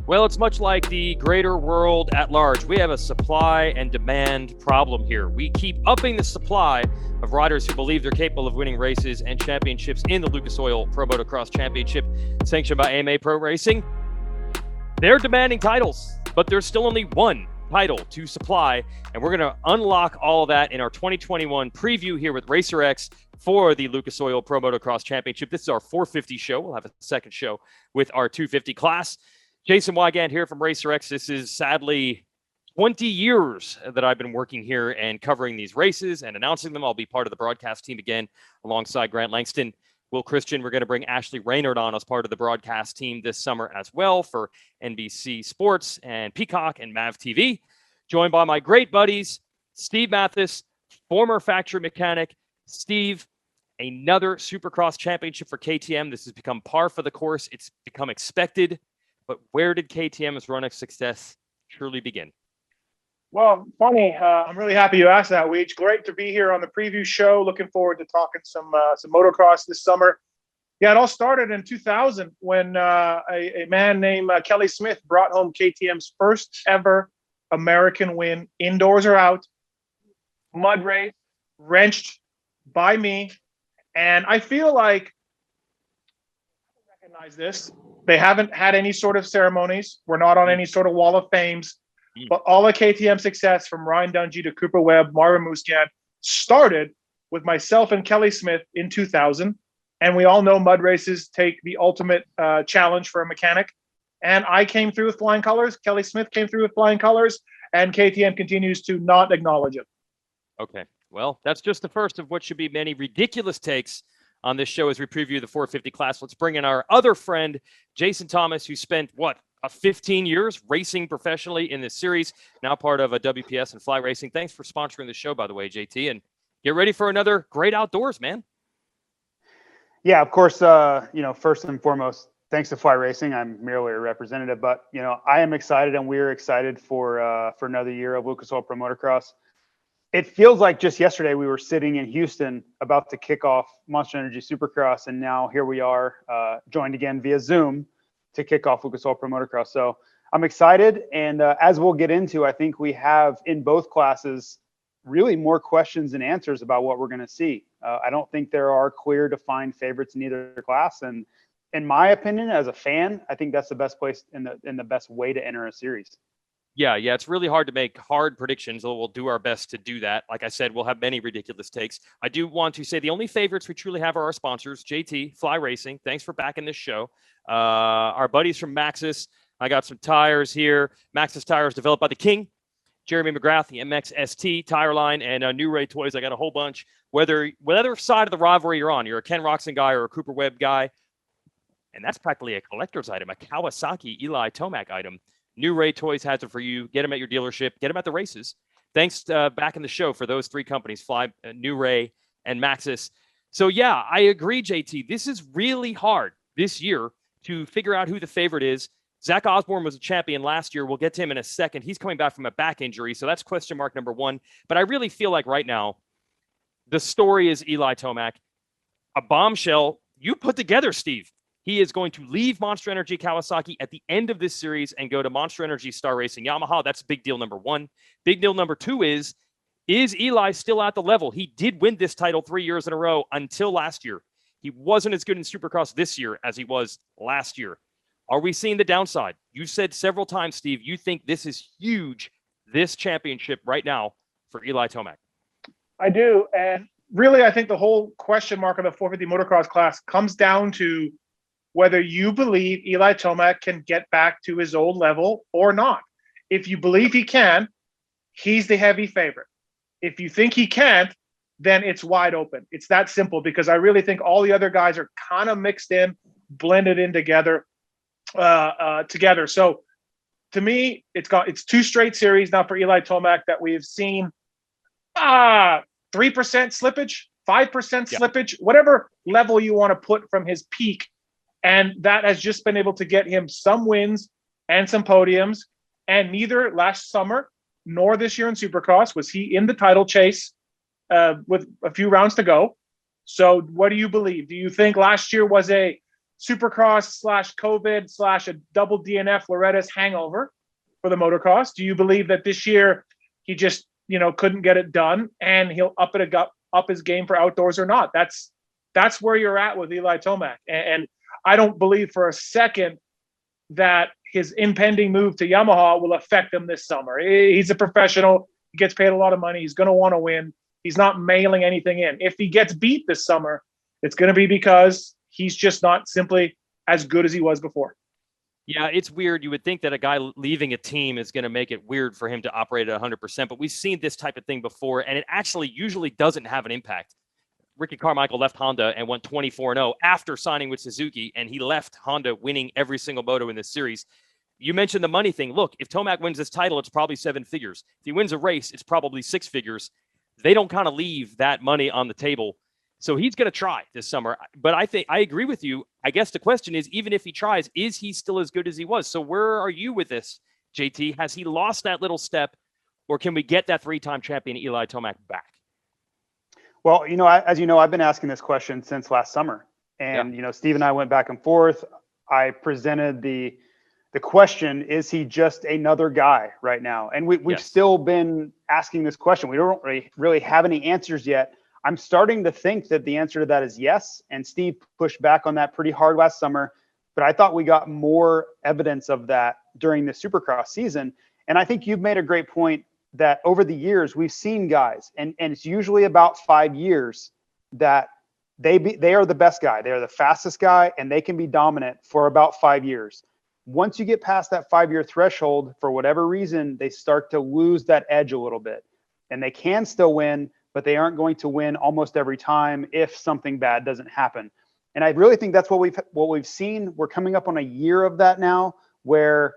Well, it's much like the greater world at large. We have a supply and demand problem here. We keep upping the supply of riders who believe they're capable of winning races and championships in the Lucas Oil Pro Motocross Championship, sanctioned by AMA Pro Racing. They're demanding titles, but there's still only one title to supply, and we're going to unlock all of that in our 2021 preview here with RacerX for the Lucas Oil Pro Motocross Championship. This is our 450 show. We'll have a second show with our 250 class. Jason Weigandt here from RacerX. This is sadly 20 years that I've been working here and covering these races and announcing them. I'll be part of the broadcast team again alongside Grant Langston, Will Christian. We're going to bring Ashley Raynard on as part of the broadcast team this summer as well for NBC Sports and Peacock and Mav TV. Joined by my great buddies, Steve Matthes, former factory mechanic. Steve, another Supercross championship for KTM. This has become par for the course. It's become expected. But where did KTM's run of success truly begin? Well, funny. I'm really happy you asked that, Weech. Great to be here on the preview show. Looking forward to talking some motocross this summer. Yeah, it all started in 2000 when a man named Kelly Smith brought home KTM's first ever American win, indoors or out, mud race, wrenched by me. And I feel like I recognize this. They haven't had any sort of ceremonies. We're not on any sort of wall of fames. But all of KTM success from Ryan Dungey to Cooper Webb, Marvin Musquin started with myself and Kelly Smith in 2000. And we all know mud races take the ultimate challenge for a mechanic. And I came through with flying colors. Kelly Smith came through with flying colors. And KTM continues to not acknowledge it. Okay. Well, that's just the first of what should be many ridiculous takes on this show as we preview the 450 class. Let's bring in our other friend, Jason Thomas, who spent, 15 years racing professionally in this series, now part of a WPS and Fly Racing. Thanks for sponsoring the show, by the way, JT, and get ready for another great outdoors, man. Yeah, of course, first and foremost, thanks to Fly Racing. I'm merely a representative, but, I am excited, and we're excited for another year of Lucas Oil Pro Motocross. It feels like just yesterday we were sitting in Houston about to kick off Monster Energy Supercross, and now here we are, joined again via Zoom to kick off Lucas Oil Pro Motocross. So I'm excited, and as we'll get into, I think we have in both classes really more questions and answers about what we're going to see. I don't think there are clear defined favorites in either class, and in my opinion, as a fan, I think that's the best place and the best way to enter a series. Yeah, it's really hard to make hard predictions. We'll do our best to do that. Like I said, we'll have many ridiculous takes. I do want to say the only favorites we truly have are our sponsors, JT, Fly Racing. Thanks for backing this show. Our buddies from Maxxis. I got some tires here. Maxxis tires developed by the King, Jeremy McGrath, the MXST tire line, and New Ray Toys. I got a whole bunch. Whatever side of the rivalry you're on, you're a Ken Roczen guy or a Cooper Webb guy, and that's practically a collector's item, a Kawasaki Eli Tomac item. New Ray Toys has it for you. Get them at your dealership. Get them at the races. Thanks back in the show for those three companies, Fly, New Ray, and Maxxis. So, yeah, I agree, JT. This is really hard this year to figure out who the favorite is. Zach Osborne was a champion last year. We'll get to him in a second. He's coming back from a back injury, so that's question mark number one. But I really feel like right now the story is Eli Tomac, a bombshell you put together, Steve. He is going to leave Monster Energy Kawasaki at the end of this series and go to Monster Energy Star Racing Yamaha. That's big deal number one. Big deal number two is Eli still at the level? He did win this title 3 years in a row until last year. He wasn't as good in Supercross this year as he was last year. Are we seeing the downside? You said several times, Steve, you think this is huge, this championship right now for Eli Tomac. I do. And really, I think the whole question mark of the 450 motocross class comes down to whether you believe Eli Tomac can get back to his old level or not. If you believe he can, he's the heavy favorite. If you think he can't, then it's wide open. It's that simple, because I really think all the other guys are kind of mixed in, blended in together. So to me, it's two straight series now for Eli Tomac that we have seen 3% slippage, 5% slippage, whatever level you want to put from his peak. And that has just been able to get him some wins and some podiums. And neither last summer nor this year in Supercross was he in the title chase with a few rounds to go. So what do you believe? Do you think last year was a Supercross / COVID / a double DNF Loretta's hangover for the motocross? Do you believe that this year he just, couldn't get it done and he'll up his game for outdoors or not? That's where you're at with Eli Tomac. And I don't believe for a second that his impending move to Yamaha will affect him this summer. He's a professional. He gets paid a lot of money. He's going to want to win. He's not mailing anything in. If he gets beat this summer, it's going to be because he's just not simply as good as he was before. Yeah, it's weird. You would think that a guy leaving a team is going to make it weird for him to operate at 100%, but we've seen this type of thing before, and it actually usually doesn't have an impact. Ricky Carmichael left Honda and went 24-0 after signing with Suzuki, and he left Honda winning every single moto in this series. You mentioned the money thing. Look, if Tomac wins this title, it's probably 7 figures. If he wins a race, it's probably 6 figures. They don't kind of leave that money on the table. So he's going to try this summer. But I agree with you. I guess the question is, even if he tries, is he still as good as he was? So where are you with this, JT? Has he lost that little step, or can we get that 3-time champion Eli Tomac back? Well, as you know, I've been asking this question since last summer. And, Steve and I went back and forth. I presented the question, is he just another guy right now? And we've still been asking this question. We don't really have any answers yet. I'm starting to think that the answer to that is yes. And Steve pushed back on that pretty hard last summer. But I thought we got more evidence of that during the Supercross season. And I think you've made a great point that over the years, we've seen guys, and it's usually about 5 years, that they are the best guy. They are the fastest guy, and they can be dominant for about 5 years. Once you get past that 5-year threshold, for whatever reason, they start to lose that edge a little bit. And they can still win, but they aren't going to win almost every time if something bad doesn't happen. And I really think that's what we've seen. We're coming up on a year of that now, where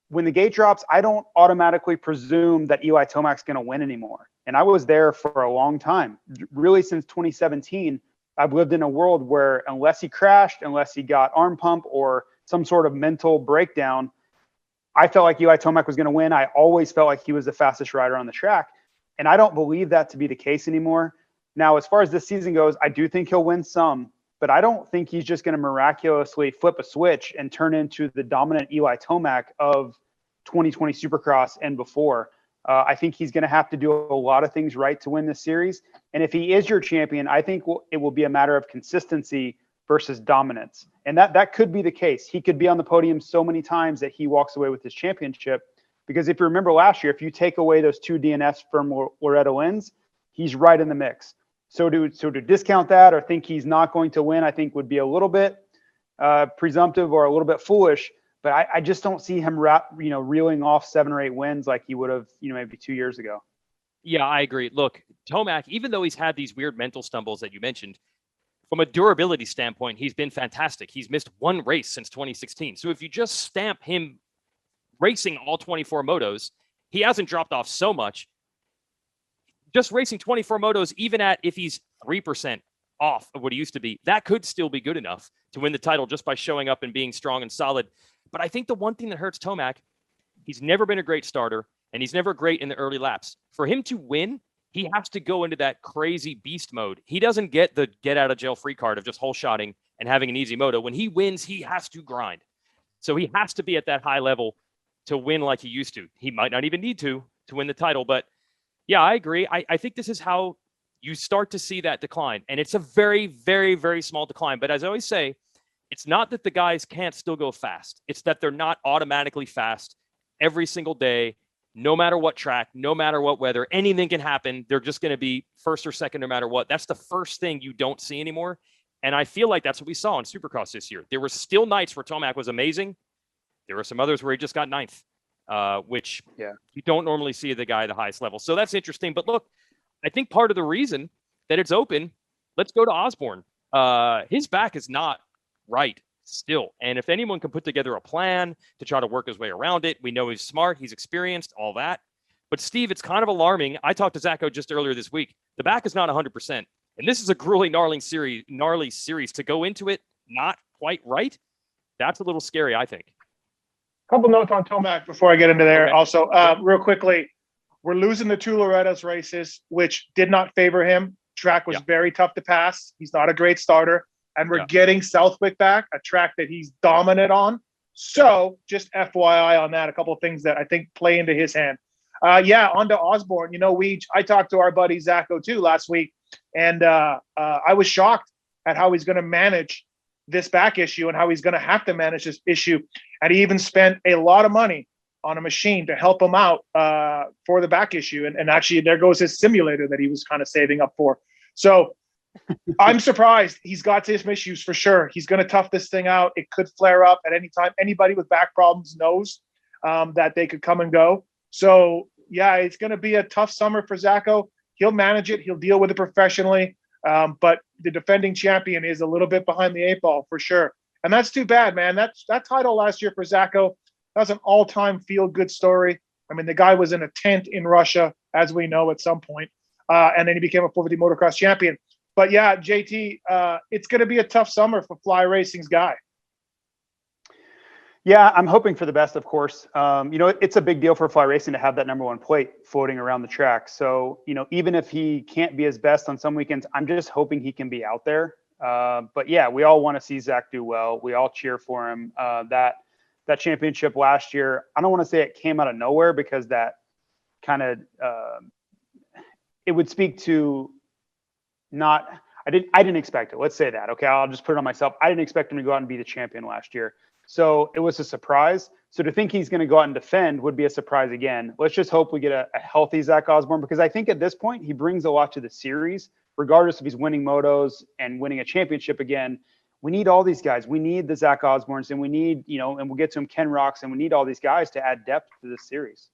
when the gate drops, I don't automatically presume that Eli Tomac's going to win anymore. And I was there for a long time. Really, since 2017, I've lived in a world where unless he crashed, unless he got arm pump or some sort of mental breakdown, I felt like Eli Tomac was going to win. I always felt like he was the fastest rider on the track. And I don't believe that to be the case anymore. Now, as far as this season goes, I do think he'll win some, but I don't think he's just going to miraculously flip a switch and turn into the dominant Eli Tomac of 2020 Supercross and before. I think he's going to have to do a lot of things right to win this series. And if he is your champion, I think it will be a matter of consistency versus dominance. And that could be the case. He could be on the podium so many times that he walks away with his championship. Because if you remember last year, if you take away those 2 DNFs from Loretta Lynn's, he's right in the mix. So to discount that or think he's not going to win, I think would be a little bit presumptive or a little bit foolish. But I just don't see him reeling off 7 or 8 wins like he would have, maybe 2 years ago. Yeah, I agree. Look, Tomac, even though he's had these weird mental stumbles that you mentioned, from a durability standpoint, he's been fantastic. He's missed 1 race since 2016. So if you just stamp him racing all 24 motos, he hasn't dropped off so much. Just racing 24 motos, even if he's 3% off of what he used to be, that could still be good enough to win the title just by showing up and being strong and solid. But I think the one thing that hurts Tomac, he's never been a great starter, and he's never great in the early laps. For him to win, he has to go into that crazy beast mode. He doesn't get the get-out-of-jail-free card of just hole-shotting and having an easy moto. When he wins, he has to grind. So he has to be at that high level to win like he used to. He might not even need to win the title. But, yeah, I agree. I think this is how you start to see that decline. And it's a very, very, very small decline. But as I always say, it's not that the guys can't still go fast. It's that they're not automatically fast every single day, no matter what track, no matter what weather. Anything can happen. They're just going to be first or second no matter what. That's the first thing you don't see anymore. And I feel like that's what we saw in Supercross this year. There were still nights where Tomac was amazing. There were some others where he just got 9th, which you don't normally see the guy at the highest level. So that's interesting. But look, I think part of the reason that it's open, let's go to Osborne. His back is not right still. And if anyone can put together a plan to try to work his way around it, we know he's smart, he's experienced, all that. But Steve, it's kind of alarming. I talked to Zacho just earlier this week. The back is not 100%. And this is a grueling, gnarly series to go into it not quite right. That's a little scary, I think. Couple notes on Tomac before I get into there. Okay. Also, real quickly, we're losing the 2 Loretta's races, which did not favor him. Track was very tough to pass. He's not a great starter. and we're getting Southwick back, a track that he's dominant on. So just FYI on that, a couple of things that I think play into his hand. On to Osborne. I talked to our buddy Zacho too last week, and I was shocked at how he's going to manage this back issue and how he's going to have to manage this issue. And he even spent a lot of money on a machine to help him out for the back issue. And actually, there goes his simulator that he was kind of saving up for. So I'm surprised. He's got some issues for sure. He's going to tough this thing out. It could flare up at any time. Anybody with back problems knows that they could come and go. So, it's going to be a tough summer for Zacho. He'll manage it. He'll deal with it professionally. But the defending champion is a little bit behind the 8 ball for sure. And that's too bad, man. That title last year for Zacho, that's an all-time feel-good story. I mean, the guy was in a tent in Russia, as we know, at some point. And then he became a 450 motocross champion. But JT, it's going to be a tough summer for Fly Racing's guy. Yeah, I'm hoping for the best, of course. It's a big deal for Fly Racing to have that number 1 plate floating around the track. So, even if he can't be his best on some weekends, I'm just hoping he can be out there. But we all want to see Zach do well. We all cheer for him. That championship last year, I don't want to say it came out of nowhere, because that kind of it would speak to I didn't expect it. Let's say that. Okay, I'll just put it on myself. I didn't expect him to go out and be the champion last year. So it was a surprise. So to think he's going to go out and defend would be a surprise again. Let's just hope we get a healthy Zach Osborne, because I think at this point he brings a lot to the series, regardless if he's winning motos and winning a championship again. We need all these guys. We need the Zach Osbornes, and we need, and we'll get to him, Ken Roczen. We need all these guys to add depth to this series.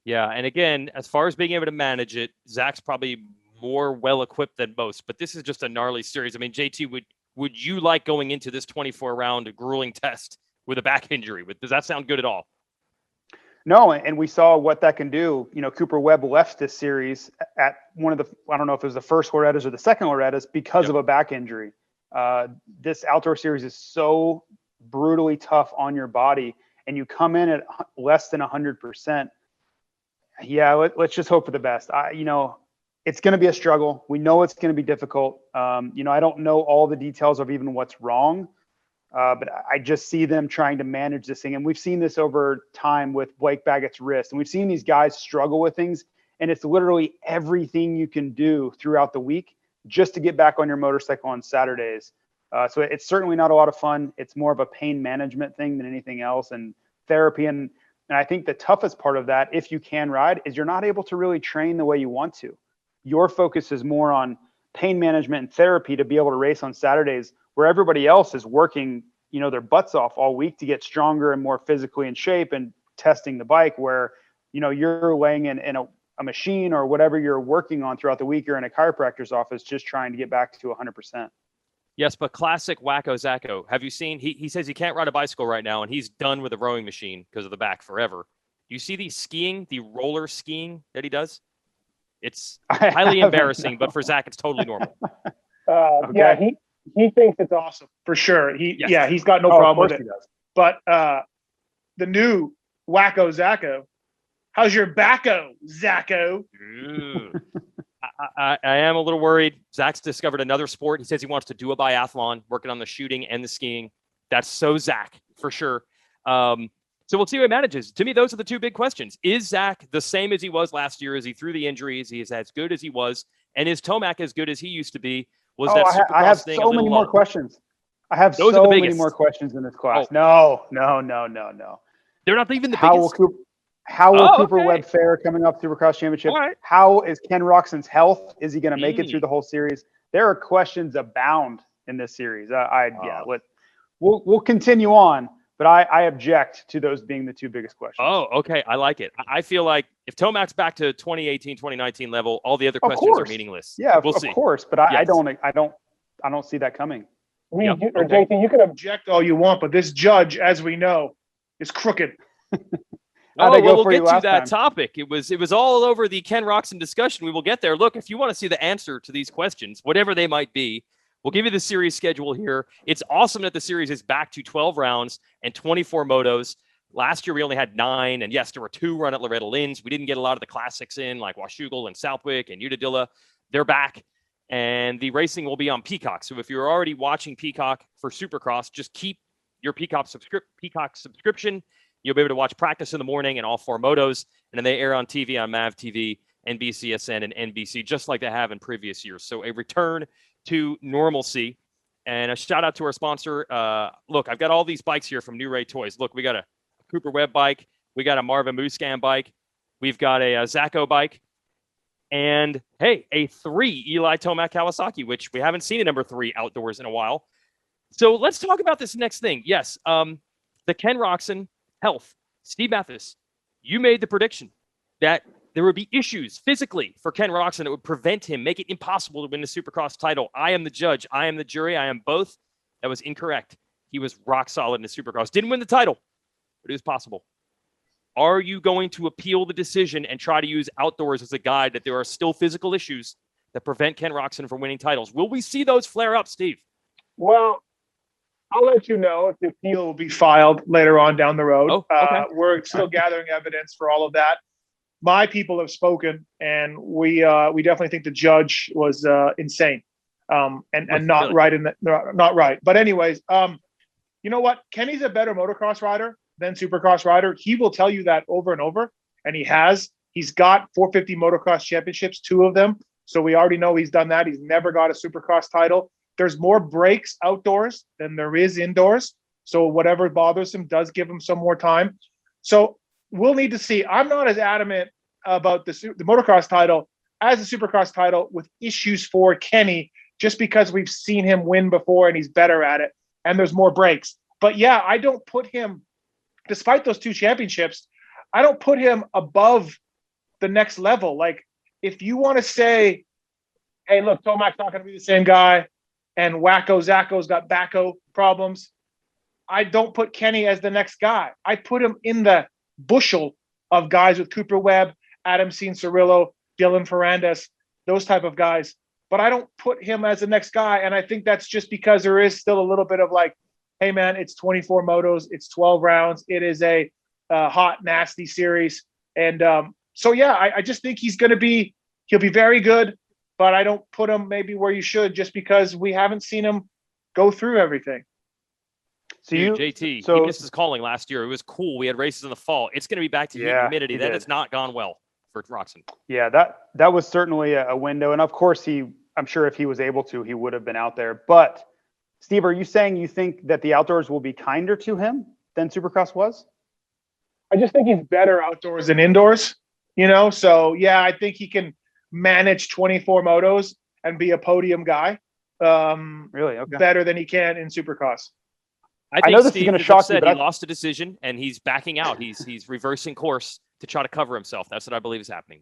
Yeah, and again, as far as being able to manage it, Zach's probably more well-equipped than most, but this is just a gnarly series. I mean, JT, would you like going into this 24-round grueling test with a back injury? Does that sound good at all? No, and we saw what that can do. Cooper Webb left this series at one of the, I don't know if it was the first Loretta's or the second Loretta's, because of a back injury. This outdoor series is so brutally tough on your body, and you come in at less than 100%. Let's just hope for the best. It's going to be a struggle. We know it's going to be difficult. I don't know all the details of even what's wrong, but I just see them trying to manage this thing. And we've seen this over time with Blake Baggett's wrist. And we've seen these guys struggle with things. And it's literally everything you can do throughout the week just to get back on your motorcycle on Saturdays. So it's certainly not a lot of fun. It's more of a pain management thing than anything else, and therapy. And I think the toughest part of that, if you can ride, is you're not able to really train the way you want to. Your focus is more on pain management and therapy to be able to race on Saturdays, where everybody else is working, their butts off all week to get stronger and more physically in shape and testing the bike, where, you're laying in a machine or whatever you're working on throughout the week, or in a chiropractor's office, just trying to get back to 100%. Yes, but classic wacko Zacho. Have you seen, he says he can't ride a bicycle right now, and he's done with the rowing machine because of the back forever. You see the roller skiing that he does? It's highly embarrassing, but for Zach, it's totally normal. Okay. Yeah, he thinks it's awesome for sure. He's got no problem with it. But the new wacko Zacho, how's your backo, Zacho? I am a little worried. Zach's discovered another sport. He says he wants to do a biathlon, working on the shooting and the skiing. That's so Zach for sure. So we'll see how he manages. To me, those are the two big questions. Is Zach the same as he was last year? Is he through the injuries? He is as good as he was. And is Tomac as good as he used to be? Was that Supercross I have thing so many more questions. I have those so many more questions in this class. No. They're not even the biggest. How will Cooper Webb fare coming up Supercross Championship? Right. How is Ken Roczen's health? Is he going to make it through the whole series? There are questions abound in this series. We'll continue on. But I object to those being the two biggest questions. Oh, okay. I like it. I feel like if Tomac's back to 2018, 2019 level, all the other questions are meaningless. Yeah, we'll see. Of course. But I don't see that coming. JT, you can object all you want, but this judge, as we know, is crooked. We'll get to that topic. It was all over the Ken Roczen discussion. We will get there. Look, if you want to see the answer to these questions, whatever they might be, we'll give you the series schedule here. It's awesome that the series is back to 12 rounds and 24 motos. Last year, we only had 9. And yes, there were 2 run at Loretta Lynn's. We didn't get a lot of the classics in, like Washougal and Southwick and Unadilla. They're back. and the racing will be on Peacock. So if you're already watching Peacock for Supercross, just keep your Peacock subscription. You'll be able to watch practice in the morning and all 4 motos, and then they air on TV on MAV TV, NBCSN, and NBC, just like they have in previous years. So a return to normalcy. And a shout out to our sponsor. Look, I've got all these bikes here from New Ray Toys. Look, we got a Cooper Webb bike. We got a Marvin Musquin bike. We've got a Zach bike. And, hey, a 3 Eli Tomac Kawasaki, which we haven't seen a number 3 outdoors in a while. So let's talk about this next thing. Yes, the Ken Roczen health. Steve Matthes, you made the prediction that there would be issues physically for Ken Roczen that would prevent him, make it impossible to win the Supercross title. I am the judge. I am the jury. I am both. That was incorrect. He was rock solid in the Supercross. Didn't win the title, but it was possible. Are you going to appeal the decision and try to use outdoors as a guide that there are still physical issues that prevent Ken Roczen from winning titles? Will we see those flare up, Steve? Well, I'll let you know if the appeal will be filed later on down the road. Oh, okay. We're still gathering evidence for all of that. My people have spoken, and we definitely think the judge was insane, and not really? not right. But anyways, you know what? Kenny's a better motocross rider than Supercross rider. He will tell you that over and over, and he has. He's got 450 motocross championships, 2 of them. So we already know he's done that. He's never got a Supercross title. There's more breaks outdoors than there is indoors. So whatever bothers him does give him some more time. So we'll need to see. I'm not as adamant about the motocross title as the Supercross title with issues for Kenny, just because we've seen him win before and he's better at it. And there's more breaks. But yeah, I don't put him, despite those 2 championships, I don't put him above the next level. Like, if you want to say, hey, look, Tomac's not going to be the same guy, and Zacco's got backo problems, I don't put Kenny as the next guy. I put him in the bushel of guys with Cooper Webb, Adam Cianciarulo, Dylan Ferrandis, those type of guys. But I don't put him as the next guy. And I think that's just because there is still a little bit of like, hey, man, it's 24 motos. It's 12 rounds. It is a hot, nasty series. And so, yeah, I just think he'll be very good. But I don't put him maybe where you should, just because we haven't seen him go through everything. So JT, he missed his calling last year. It was cool. We had races in the fall. It's going to be back to heat and humidity. That has not gone well for Roczen. Yeah, that was certainly a window. And of course, I'm sure if he was able to, he would have been out there. But Steve, are you saying you think that the outdoors will be kinder to him than Supercross was? I just think he's better outdoors than indoors, So, yeah, I think he can manage 24 motos and be a podium guy. Really? Okay. Better than he can in Supercross. I know this Steve is going to shock you, but he lost a decision and he's backing out. He's reversing course to try to cover himself. That's what I believe is happening.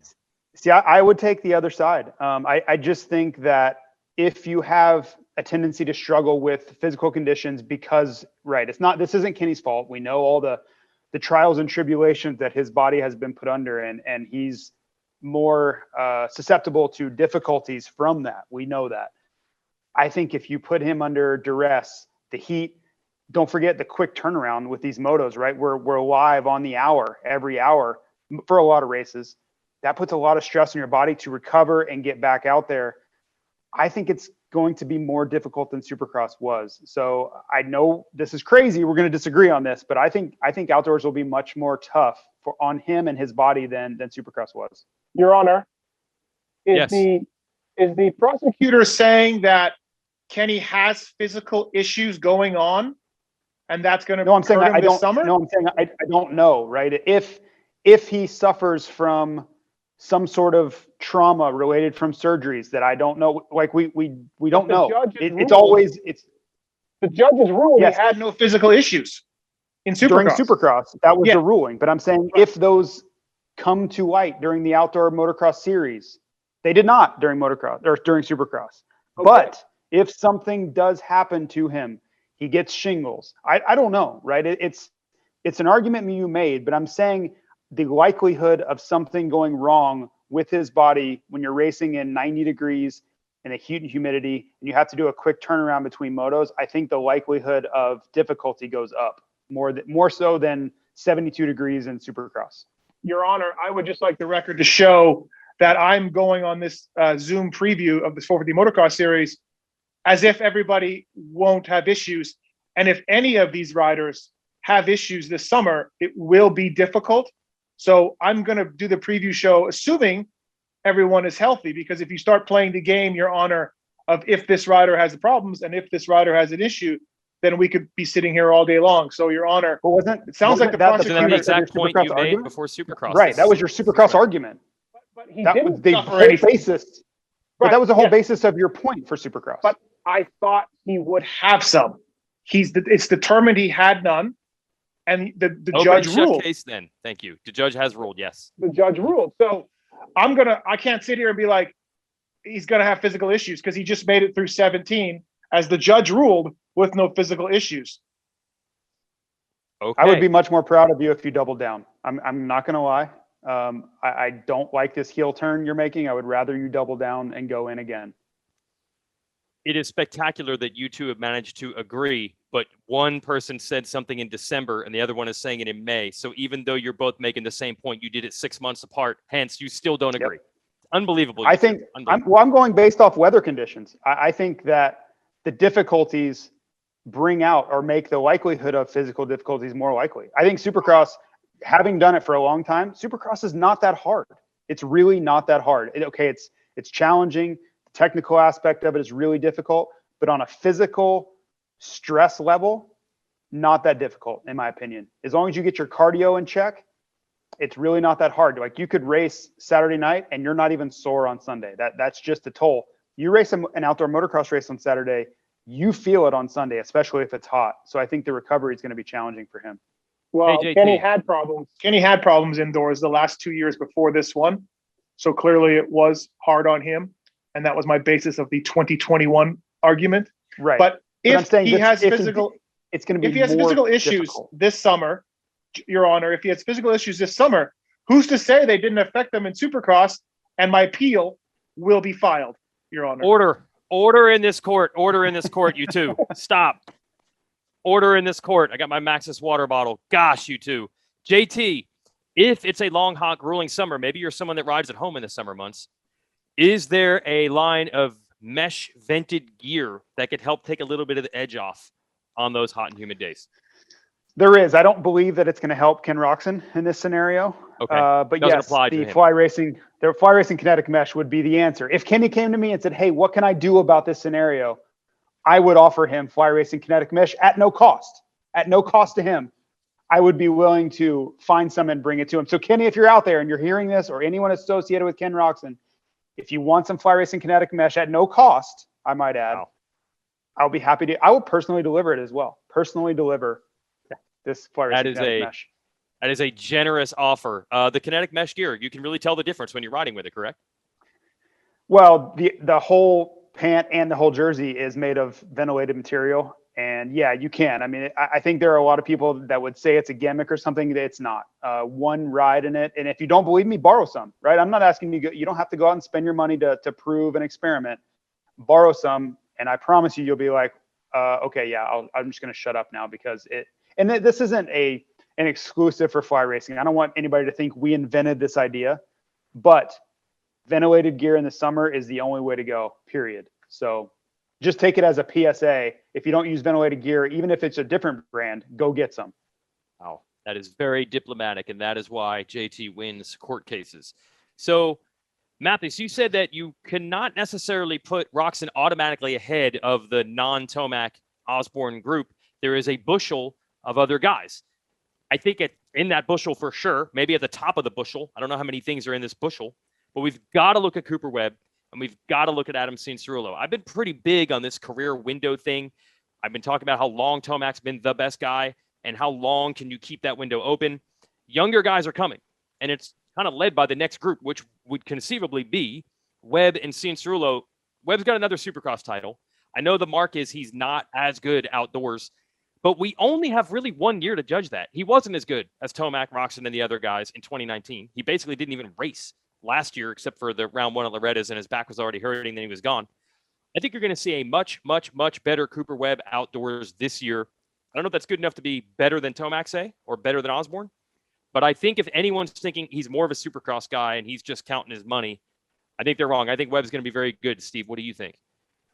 See, I would take the other side. I just think that if you have a tendency to struggle with physical conditions because, this isn't Kenny's fault. We know all the trials and tribulations that his body has been put under, and he's more susceptible to difficulties from that. We know that. I think if you put him under duress, the heat, don't forget the quick turnaround with these motos, right? We're live on the hour, every hour for a lot of races. That puts a lot of stress on your body to recover and get back out there. I think it's going to be more difficult than Supercross was. So I know this is crazy. We're going to disagree on this, but I think outdoors will be much more tough on him and his body than Supercross was. Your Honor, yes. Is the prosecutor saying that Kenny has physical issues going on, and that's going to hurt him this summer? No, I'm saying I don't know, right? If he suffers from some sort of trauma related from surgeries that I don't know, like we don't know. It's always the judge's rule. Yes. He had no physical issues in Supercross. During Supercross, that was the ruling. But I'm saying if those come to light during the outdoor motocross series, they did not during motocross or during Supercross. Okay. But if something does happen to him, he gets shingles. I don't know, right? It's an argument you made, but I'm saying the likelihood of something going wrong with his body when you're racing in 90 degrees in the heat and humidity, and you have to do a quick turnaround between motos, I think the likelihood of difficulty goes up more so than 72 degrees in Supercross. Your Honor, I would just like the record to show that I'm going on this Zoom preview of this 450 Motocross series as if everybody won't have issues. And if any of these riders have issues this summer, it will be difficult. So I'm going to do the preview show assuming everyone is healthy, because if you start playing the game, Your Honor, of if this rider has problems and if this rider has an issue, then we could be sitting here all day long. So, Your Honor, it sounds like the Wasn't that the prosecutor. exact point you made argument? before Supercross? Right, that was your Supercross argument. But he That didn't was the suffer whole any. basis. But that was the whole basis of your point for Supercross. But I thought he would have some. It's determined he had none, and the judge ruled. Case then. Thank you. The judge has ruled. Yes. The judge ruled. So I can't sit here and be like, he's gonna have physical issues because he just made it through 17 as the judge ruled with no physical issues. Okay. I would be much more proud of you if you doubled down. I'm not gonna lie. I don't like this heel turn you're making. I would rather you double down and go in again. It is spectacular that you two have managed to agree, but one person said something in December and the other one is saying it in May. So even though you're both making the same point, you did it 6 months apart. Hence, you still don't agree. Yep. Unbelievable. I think I'm going based off weather conditions. I think that the difficulties bring out or make the likelihood of physical difficulties more likely. I think Supercross, having done it for a long time, Supercross is not that hard. It's really not that hard. It's challenging. The technical aspect of it is really difficult, but on a physical stress level, not that difficult, in my opinion. As long as you get your cardio in check, it's really not that hard. Like, you could race Saturday night and you're not even sore on Sunday. That's just a toll. You race an outdoor motocross race on Saturday, you feel it on Sunday, especially if it's hot. So I think the recovery is going to be challenging for him. Well, Kenny had problems. Kenny had problems indoors the last 2 years before this one. So clearly it was hard on him. And that was my basis of the 2021 argument. Right. But if he has physical issues difficult this summer, Your Honor, if he has physical issues this summer, who's to say they didn't affect them in Supercross, and my appeal will be filed, Your Honor. Order in this court. Order in this court, you two. Stop. Order in this court. I got my Maxxis water bottle. Gosh, you two. JT, if it's a long, hot, grueling summer, maybe you're someone that rides at home in the summer months, is there a line of mesh vented gear that could help take a little bit of the edge off on those hot and humid days? There is. I don't believe that it's going to help Ken Roczen in this scenario. Okay. But yes, the fly racing kinetic mesh would be the answer. If Kenny came to me and said, "Hey, what can I do about this scenario?" I would offer him fly racing kinetic mesh at no cost. At no cost to him. I would be willing to find some and bring it to him. So Kenny, if you're out there and you're hearing this, or anyone associated with Ken Roczen, if you want some fly racing kinetic mesh at no cost, I might add, I'll be happy to. I will personally deliver it as well. Personally deliver this fly racing kinetic mesh. That is a generous offer. The kinetic mesh gear, you can really tell the difference when you're riding with it, correct? Well, the whole pant and the whole jersey is made of ventilated material. And yeah, you can. I mean, I think there are a lot of people that would say it's a gimmick or something. That it's not. One ride in it. And if you don't believe me, borrow some, right? I'm not asking you, you don't have to go out and spend your money to prove an experiment. Borrow some. And I promise you, you'll be like, okay, yeah, I'm just going to shut up now because this isn't an exclusive for fly racing. I don't want anybody to think we invented this idea, but ventilated gear in the summer is the only way to go, period. So just take it as a PSA. If you don't use ventilated gear, even if it's a different brand, go get some. Wow, that is very diplomatic, and that is why JT wins court cases. So, Matthes, you said that you cannot necessarily put Roczen automatically ahead of the non-Tomac Osborne group. There is a bushel of other guys. I think in that bushel for sure, maybe at the top of the bushel. I don't know how many things are in this bushel, but we've got to look at Cooper Webb. And we've got to look at Adam Cianciarulo. I've been pretty big on this career window thing. I've been talking about how long Tomac's been the best guy and how long can you keep that window open. Younger guys are coming, and it's kind of led by the next group, which would conceivably be Webb and Cianciarulo. Webb's got another Supercross title. I know the mark is he's not as good outdoors, but we only have really 1 year to judge that. He wasn't as good as Tomac, Roczen, and the other guys in 2019. He basically didn't even race last year, except for the round one at Loretta's, and his back was already hurting, then he was gone. I think you're going to see a much, much, much better Cooper Webb outdoors this year. I don't know if that's good enough to be better than Tomac, say, or better than Osborne, but I think if anyone's thinking he's more of a Supercross guy and he's just counting his money, I think they're wrong. I think Webb's going to be very good. Steve, what do you think?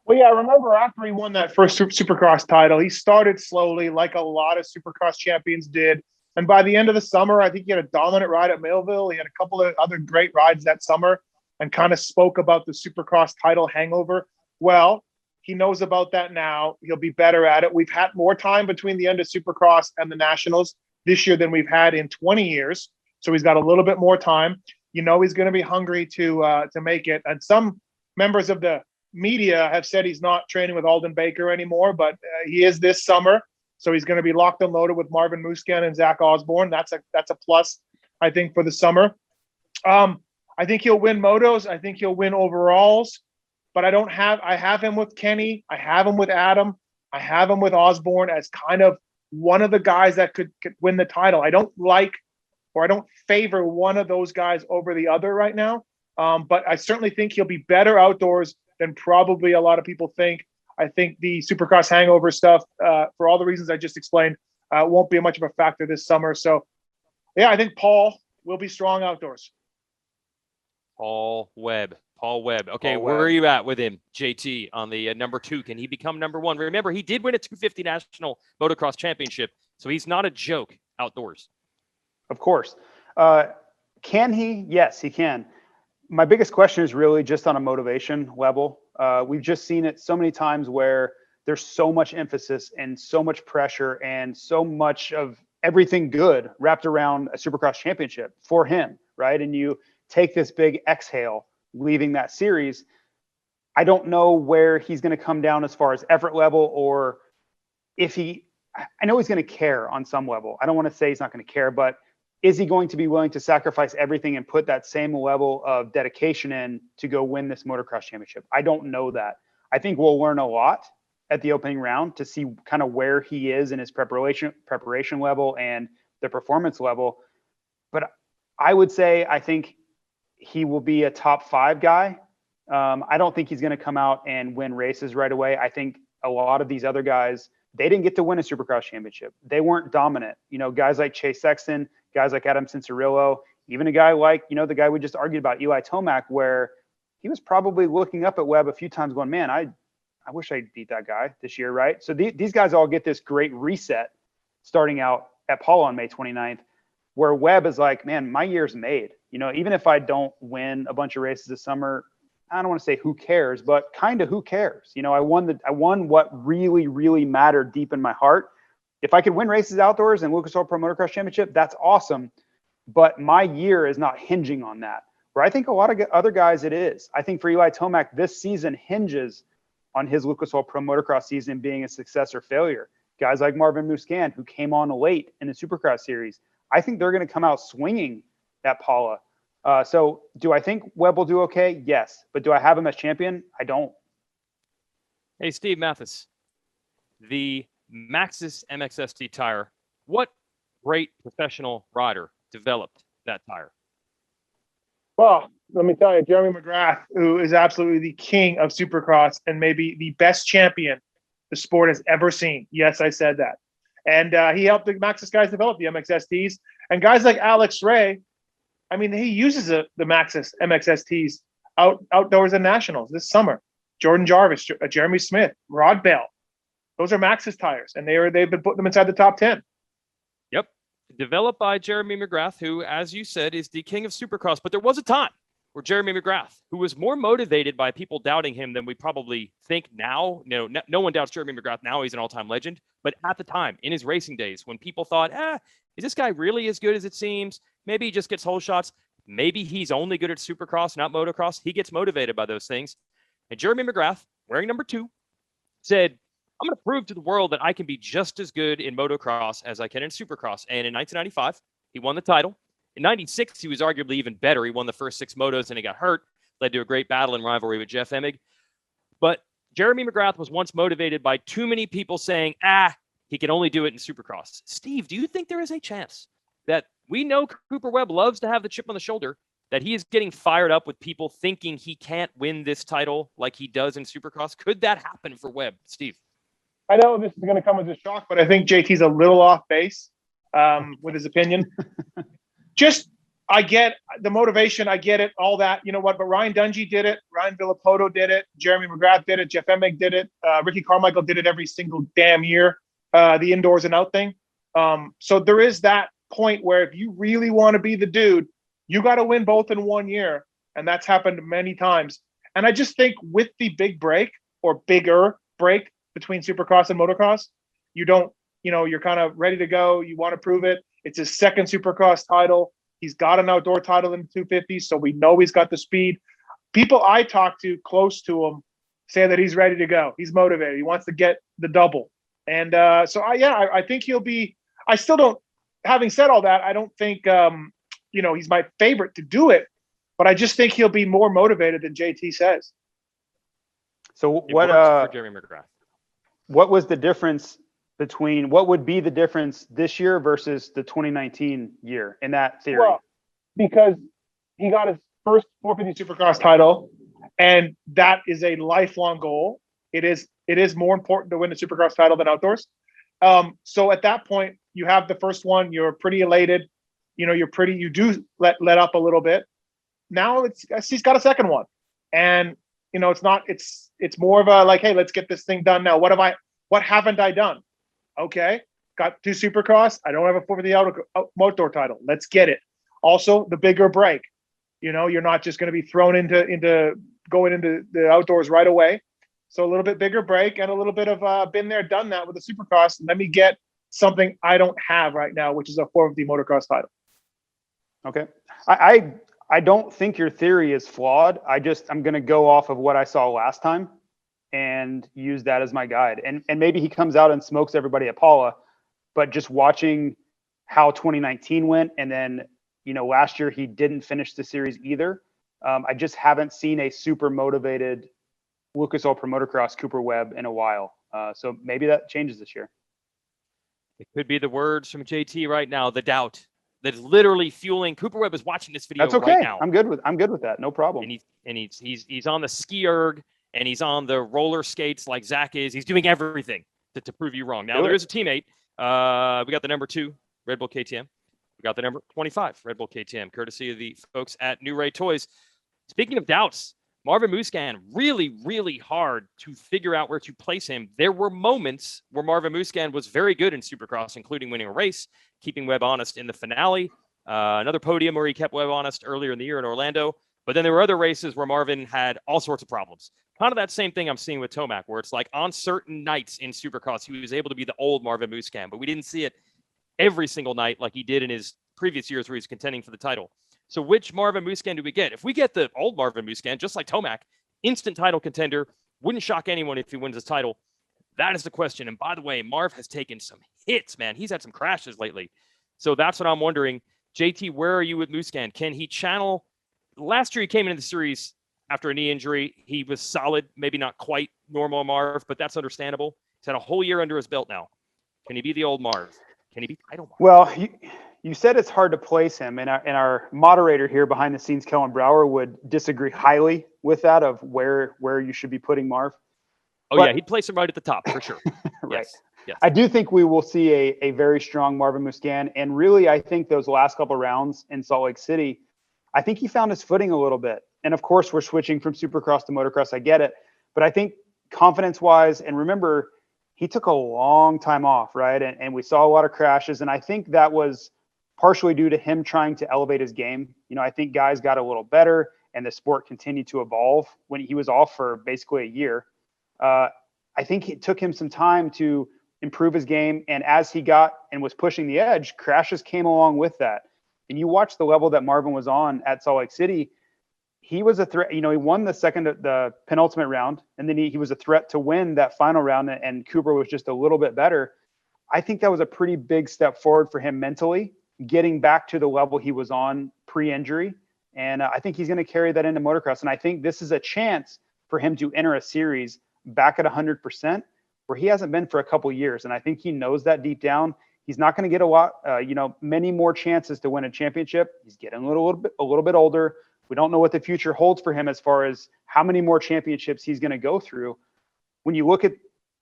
Well, yeah, I remember after he won that first Supercross title, he started slowly, like a lot of Supercross champions did. And by the end of the summer, I think he had a dominant ride at Millville. He had a couple of other great rides that summer and kind of spoke about the Supercross title hangover. Well, he knows about that now. He'll be better at it. We've had more time between the end of Supercross and the Nationals this year than we've had in 20 years. So he's got a little bit more time. You know he's going to be hungry to make it. And some members of the media have said he's not training with Alden Baker anymore, but he is this summer. So he's going to be locked and loaded with Marvin Musquin and Zach Osborne. That's a plus, I think, for the summer. I think he'll win motos. I think he'll win overalls. But I have him with Kenny. I have him with Adam. I have him with Osborne as kind of one of the guys that could win the title. I don't favor one of those guys over the other right now. But I certainly think he'll be better outdoors than probably a lot of people think. I think the Supercross hangover stuff, for all the reasons I just explained, won't be much of a factor this summer. So, yeah, I think Paul will be strong outdoors. Paul Webb. Okay, Paul where Webb. are you at with him, JT, on the number 2? Can he become number 1? Remember, he did win a 250 National Motocross Championship, so he's not a joke outdoors. Of course. Can he? Yes, he can. My biggest question is really just on a motivation level. We've just seen it so many times where there's so much emphasis and so much pressure and so much of everything good wrapped around a Supercross championship for him, right? And you take this big exhale leaving that series. I don't know where he's going to come down as far as effort level, or if I know he's going to care on some level. I don't want to say he's not going to care, but is he going to be willing to sacrifice everything and put that same level of dedication in to go win this motocross championship? I don't know that. I think we'll learn a lot at the opening round to see kind of where he is in his preparation level and the performance level. But I would say I think he will be a top 5 guy. I don't think he's going to come out and win races right away. I think a lot of these other guys, they didn't get to win a Supercross championship. They weren't dominant. You know, guys like Chase Sexton, guys like Adam Cianciarulo, even a guy like, the guy we just argued about, Eli Tomac, where he was probably looking up at Webb a few times going, man, I wish I beat that guy this year, right? So these guys all get this great reset starting out at Paula on May 29th, where Webb is like, man, my year's made. Even if I don't win a bunch of races this summer, I don't want to say who cares, but kind of who cares? I won what really, really mattered deep in my heart. If I could win races outdoors and Lucas Oil Pro Motocross Championship, that's awesome. But my year is not hinging on that. Where I think a lot of other guys it is. I think for Eli Tomac, this season hinges on his Lucas Oil Pro Motocross season being a success or failure. Guys like Marvin Musquin, who came on late in the Supercross series, I think they're going to come out swinging at Paula. So do I think Webb will do okay? Yes. But do I have him as champion? I don't. Hey, Steve Matthes, the Maxxis MXST tire, what great professional rider developed that tire? Well, let me tell you, Jeremy McGrath, who is absolutely the king of Supercross and maybe the best champion the sport has ever seen. Yes, I said that. And he helped the Maxxis guys develop the MXSTs. And guys like Alex Ray, I mean, he uses the Maxxis MXSTs outdoors and nationals this summer. Jordan Jarvis, Jeremy Smith, Rod Bell. Those are Maxxis tires, and they've been putting them inside the top 10. Yep. Developed by Jeremy McGrath, who, as you said, is the king of Supercross. But there was a time where Jeremy McGrath, who was more motivated by people doubting him than we probably think now. No one doubts Jeremy McGrath now. He's an all-time legend. But at the time, in his racing days, when people thought, is this guy really as good as it seems? Maybe he just gets hole shots. Maybe he's only good at Supercross, not motocross. He gets motivated by those things. And Jeremy McGrath, wearing number 2, said, I'm going to prove to the world that I can be just as good in motocross as I can in Supercross. And in 1995, he won the title. In 96, he was arguably even better. He won the first 6 motos and he got hurt. Led to a great battle and rivalry with Jeff Emig. But Jeremy McGrath was once motivated by too many people saying, he can only do it in Supercross. Steve, do you think there is a chance that we know Cooper Webb loves to have the chip on the shoulder, that he is getting fired up with people thinking he can't win this title like he does in Supercross? Could that happen for Webb, Steve? I know this is going to come as a shock, but I think JT's a little off base with his opinion. Just I get the motivation. I get it, all that. You know what? But Ryan Dungey did it. Ryan Villapoto did it. Jeremy McGrath did it. Jeff Emig did it. Ricky Carmichael did it every single damn year, the indoors and out thing. So there is that point where if you really want to be the dude, you got to win both in 1 year. And that's happened many times. And I just think with the big break or bigger break between Supercross and Motocross, you don't, you're kind of ready to go. You want to prove it. It's his second Supercross title. He's got an outdoor title in the 250, so we know he's got the speed. People I talk to close to him say that he's ready to go. He's motivated. He wants to get the double. And I think he'll be – I still don't – having said all that, I don't think, he's my favorite to do it, but I just think he'll be more motivated than JT says. So what for Jeremy McGrath? What was the difference between what would be the difference this year versus the 2019 year in that theory? Well, because he got his first 450 Supercross title, and that is a lifelong goal. It is more important to win the Supercross title than outdoors. So at that point, you have the first one. You're pretty elated. You do let up a little bit. Now he's got a second one, and it's more of a like, hey, let's get this thing done now. What haven't I done? Okay, got 2 Supercross. I don't have a 450 outdoor title. Let's get it. Also, the bigger break. You're not just going to be thrown into going into the outdoors right away. So a little bit bigger break and a little bit of been there, done that with the Supercross. Let me get something I don't have right now, which is a 450 motocross title. Okay, I don't think your theory is flawed. I'm going to go off of what I saw last time and use that as my guide. And maybe he comes out and smokes everybody at Paula, but just watching how 2019 went, and then, last year he didn't finish the series either. I just haven't seen a super motivated Lucas Oil Pro Motocross Cooper Webb in a while. So maybe that changes this year. It could be the words from JT right now, the doubt that is literally fueling. Cooper Webb is watching this video That's okay. right now. I'm good with that. No problem. And he's on the ski erg, and he's on the roller skates like Zach is. He's doing everything to prove you wrong. Now, there is a teammate. We got the number 2, Red Bull KTM. We got the number 25, Red Bull KTM, courtesy of the folks at New Ray Toys. Speaking of doubts, Marvin Musquin, really, really hard to figure out where to place him. There were moments where Marvin Musquin was very good in Supercross, including winning a race, keeping Webb honest in the finale. Another podium where he kept Webb honest earlier in the year in Orlando. But then there were other races where Marvin had all sorts of problems. Kind of that same thing I'm seeing with Tomac, where it's like on certain nights in Supercross, he was able to be the old Marvin Musquin, but we didn't see it every single night like he did in his previous years where he's contending for the title. So which Marvin Musquin do we get? If we get the old Marvin Musquin, just like Tomac, instant title contender, wouldn't shock anyone if he wins his title. That is the question. And by the way, Marv has taken some hits, man. He's had some crashes lately. So that's what I'm wondering. JT, where are you with Musquin? Can he channel? Last year he came into the series after a knee injury. He was solid, maybe not quite normal Marv, but that's understandable. He's had a whole year under his belt now. Can he be the old Marv? Can he be title Marv? Well, you said it's hard to place him, and our moderator here behind the scenes, Kellen Brower, would disagree highly with that of where you should be putting Marv. Oh, yeah, he'd place him right at the top for sure. Right. Yes. I do think we will see a very strong Marvin Musquin, and really I think those last couple rounds in Salt Lake City, I think he found his footing a little bit. And of course, we're switching from Supercross to Motocross. I get it. But I think confidence-wise, and remember, he took a long time off, right? And we saw a lot of crashes, and I think that was partially due to him trying to elevate his game. I think guys got a little better, and the sport continued to evolve when he was off for basically a year. I think it took him some time to improve his game, and as he got and was pushing the edge, crashes came along with that. And you watch the level that Marvin was on at Salt Lake City, he was a threat. He won the penultimate round, and then he was a threat to win that final round, and Cooper was just a little bit better. I think that was a pretty big step forward for him mentally, getting back to the level he was on pre-injury. And I think he's going to carry that into motocross. And I think this is a chance for him to enter a series back at 100%, where he hasn't been for a couple years. And I think he knows that deep down. He's not going to get many more chances to win a championship. He's getting a little bit older. We don't know what the future holds for him as far as how many more championships he's going to go through. When you look at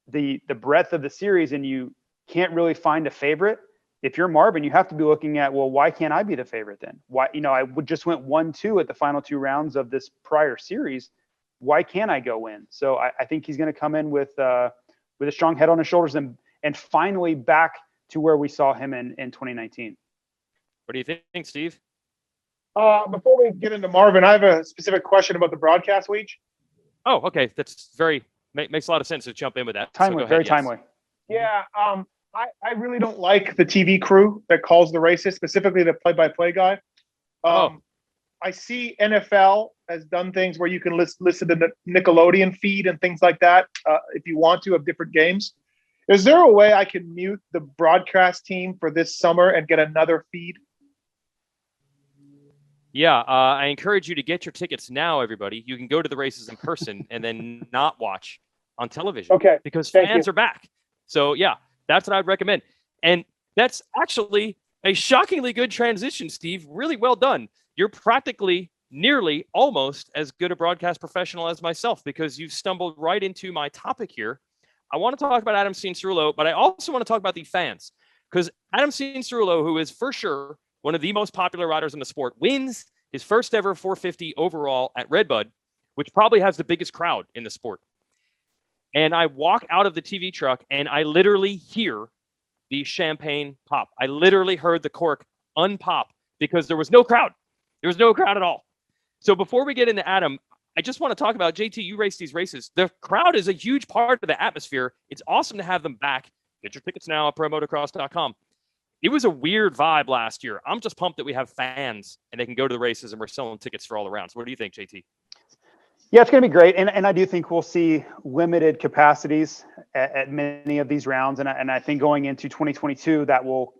the breadth of the series and you can't really find a favorite, if you're Marvin, you have to be looking at, well, why can't I be the favorite then? Why, I just went 1-2 at the final 2 rounds of this prior series. Why can't I go win? So I think he's going to come in with a strong head on his shoulders and finally back to where we saw him in 2019. What do you think, Steve? Before we get into Marvin, I have a specific question about the broadcast, Weege. Oh, okay. That's makes a lot of sense to jump in with that. Timely, very timely. Yeah. I really don't like the TV crew that calls the races, specifically the play-by-play guy. I see NFL has done things where you can listen to the Nickelodeon feed and things like that if you want to, of different games. Is there a way I can mute the broadcast team for this summer and get another feed? Yeah, I encourage you to get your tickets now, everybody. You can go to the races in person and then not watch on television. Okay. Because fans are back. So, yeah, that's what I'd recommend. And that's actually a shockingly good transition, Steve. Really well done. You're practically, nearly, almost as good a broadcast professional as myself because you've stumbled right into my topic here. I want to talk about Adam Cianciarulo, but I also want to talk about the fans because Adam Cianciarulo, who is for sure one of the most popular riders in the sport, wins his first ever 450 overall at Redbud, which probably has the biggest crowd in the sport. And I walk out of the TV truck and I literally hear the champagne pop. I literally heard the cork unpop because there was no crowd. There was no crowd at all. So before we get into Adam, I just want to talk about, JT, you race these races. The crowd is a huge part of the atmosphere. It's awesome to have them back. Get your tickets now at promotocross.com. It was a weird vibe last year. I'm just pumped that we have fans and they can go to the races and we're selling tickets for all the rounds. What do you think, JT? Yeah, it's going to be great. And I do think we'll see limited capacities at many of these rounds. And I think going into 2022, that will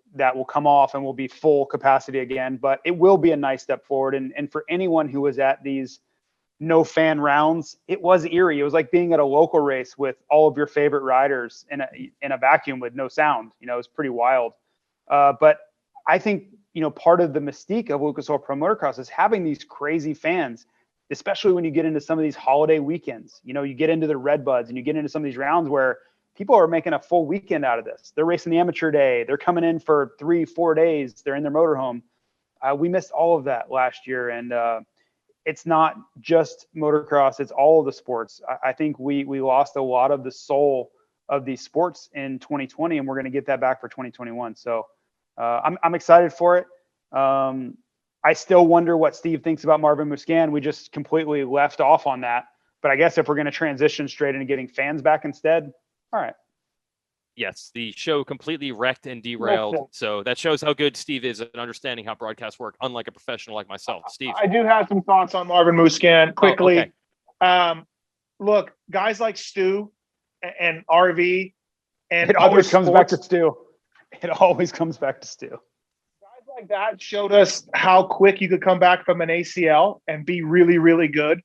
come off and will be full capacity again. But it will be a nice step forward. And for anyone who was at these no fan rounds, it was eerie. It was like being at a local race with all of your favorite riders in a vacuum with no sound. It was pretty wild. But I think, part of the mystique of Lucas Oil Pro Motocross is having these crazy fans, especially when you get into some of these holiday weekends. You get into the Redbuds and you get into some of these rounds where people are making a full weekend out of this. They're racing the amateur day. They're coming in for 3-4 days. They're in their motorhome. We missed all of that last year. And it's not just motocross. It's all of the sports. I think we lost a lot of the soul of these sports in 2020, and we're going to get that back for 2021. So I'm excited for it. I still wonder what Steve thinks about Marvin Musquin. We just completely left off on that. But I guess if we're going to transition straight into getting fans back instead, all right. Yes, the show completely wrecked and derailed. So that shows how good Steve is at understanding how broadcasts work, unlike a professional like myself. Steve. I do have some thoughts on Marvin Musquin quickly. Oh, okay. Look, guys like Stu and RV and it always comes back to Stu. It always comes back to Stu. Guys like that showed us how quick you could come back from an ACL and be really, really good.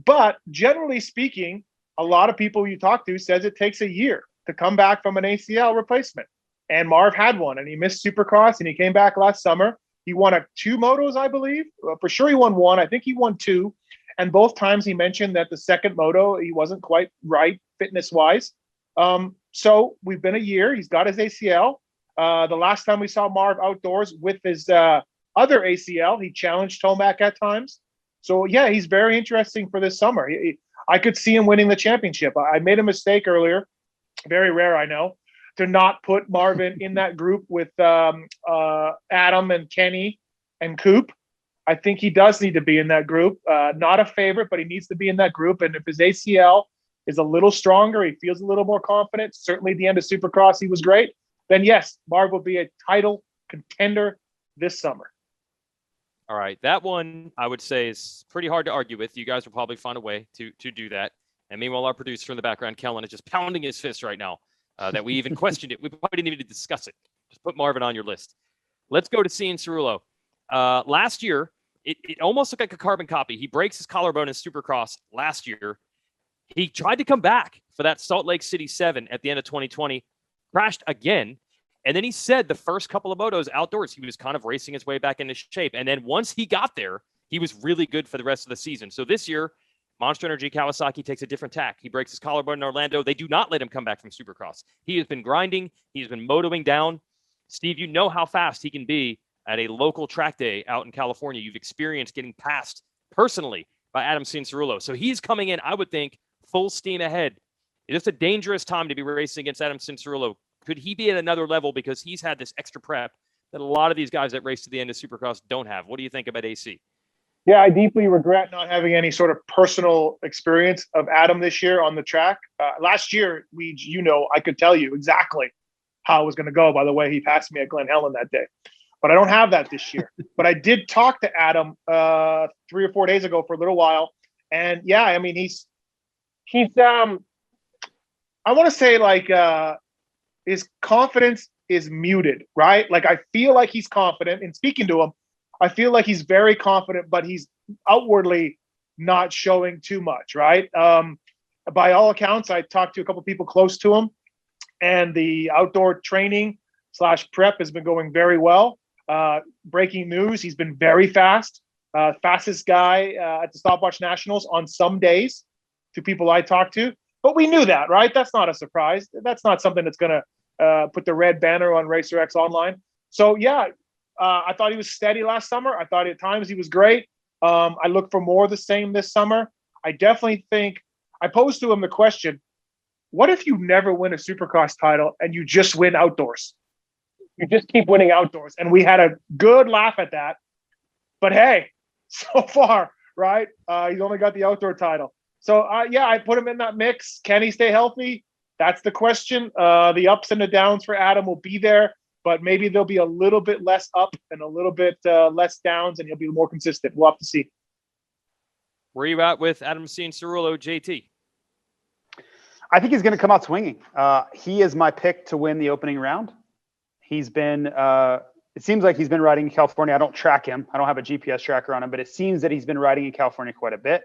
But generally speaking, a lot of people you talk to says it takes a year to come back from an ACL replacement. And Marv had one, and he missed Supercross, and he came back last summer. He won 2 motos, I believe. For sure he won 1. I think he won 2. And both times he mentioned that the second moto, he wasn't quite right fitness-wise. So we've been a year. He's got his ACL. The last time we saw Marv outdoors with his other ACL, he challenged Tomac at times. So, yeah, he's very interesting for this summer. I could see him winning the championship. I made a mistake earlier. Very rare, I know, to not put Marvin in that group with Adam and Kenny and Coop. I think he does need to be in that group. Not a favorite, but he needs to be in that group. And if his ACL is a little stronger, he feels a little more confident. Certainly at the end of Supercross, he was great. Then, yes, Marv will be a title contender this summer. All right. That one, I would say, is pretty hard to argue with. You guys will probably find a way to do that. And meanwhile, our producer in the background, Kellen, is just pounding his fist right now that we even questioned it. We probably didn't even discuss it. Just put Marvin on your list. Let's go to Cianciarulo. Last year, it almost looked like a carbon copy. He breaks his collarbone in Supercross last year. He tried to come back for that Salt Lake City 7 at the end of 2020, crashed again. And then he said the first couple of motos outdoors, he was kind of racing his way back into shape. And then once he got there, he was really good for the rest of the season. So this year, Monster Energy Kawasaki takes a different tack. He breaks his collarbone in Orlando. They do not let him come back from Supercross. He has been grinding. He has been motoing down. Steve, you know how fast he can be at a local track day out in California. You've experienced getting passed personally by Adam Cianciarulo. So he's coming in, I would think, full steam ahead. It's a dangerous time to be racing against Adam Cianciarulo. Could he be at another level because he's had this extra prep that a lot of these guys that race to the end of Supercross don't have? What do you think about AC? Yeah, I deeply regret not having any sort of personal experience of Adam this year on the track. Last year, I could tell you exactly how it was going to go by the way he passed me at Glen Helen that day. But I don't have that this year. But I did talk to Adam 3 or 4 days ago for a little while. And yeah, I mean, he's I want to say like his confidence is muted, right? Like I feel like he's confident in speaking to him. I feel like he's very confident, but he's outwardly not showing too much, right? By all accounts, I talked to a couple people close to him, and the outdoor training / prep has been going very well. Breaking news, he's been very fast. Fastest guy at the Stopwatch Nationals on some days to people I talked to. But we knew that, right? That's not a surprise. That's not something that's going to put the red banner on Racer X Online. So, yeah, I thought he was steady last summer. I thought at times he was great. I look for more of the same this summer. I definitely think – I posed to him the question, what if you never win a Supercross title and you just win outdoors? You just keep winning outdoors. And we had a good laugh at that. But, hey, so far, right, he's only got the outdoor title. So, I put him in that mix. Can he stay healthy? That's the question. The ups and the downs for Adam will be there, but maybe there'll be a little bit less up and a little bit less downs, and he'll be more consistent. We'll have to see. Where are you at with Adam Cianciarulo, JT? I think he's going to come out swinging. He is my pick to win the opening round. He's been it seems like he's been riding in California. I don't track him. I don't have a GPS tracker on him, but it seems that he's been riding in California quite a bit.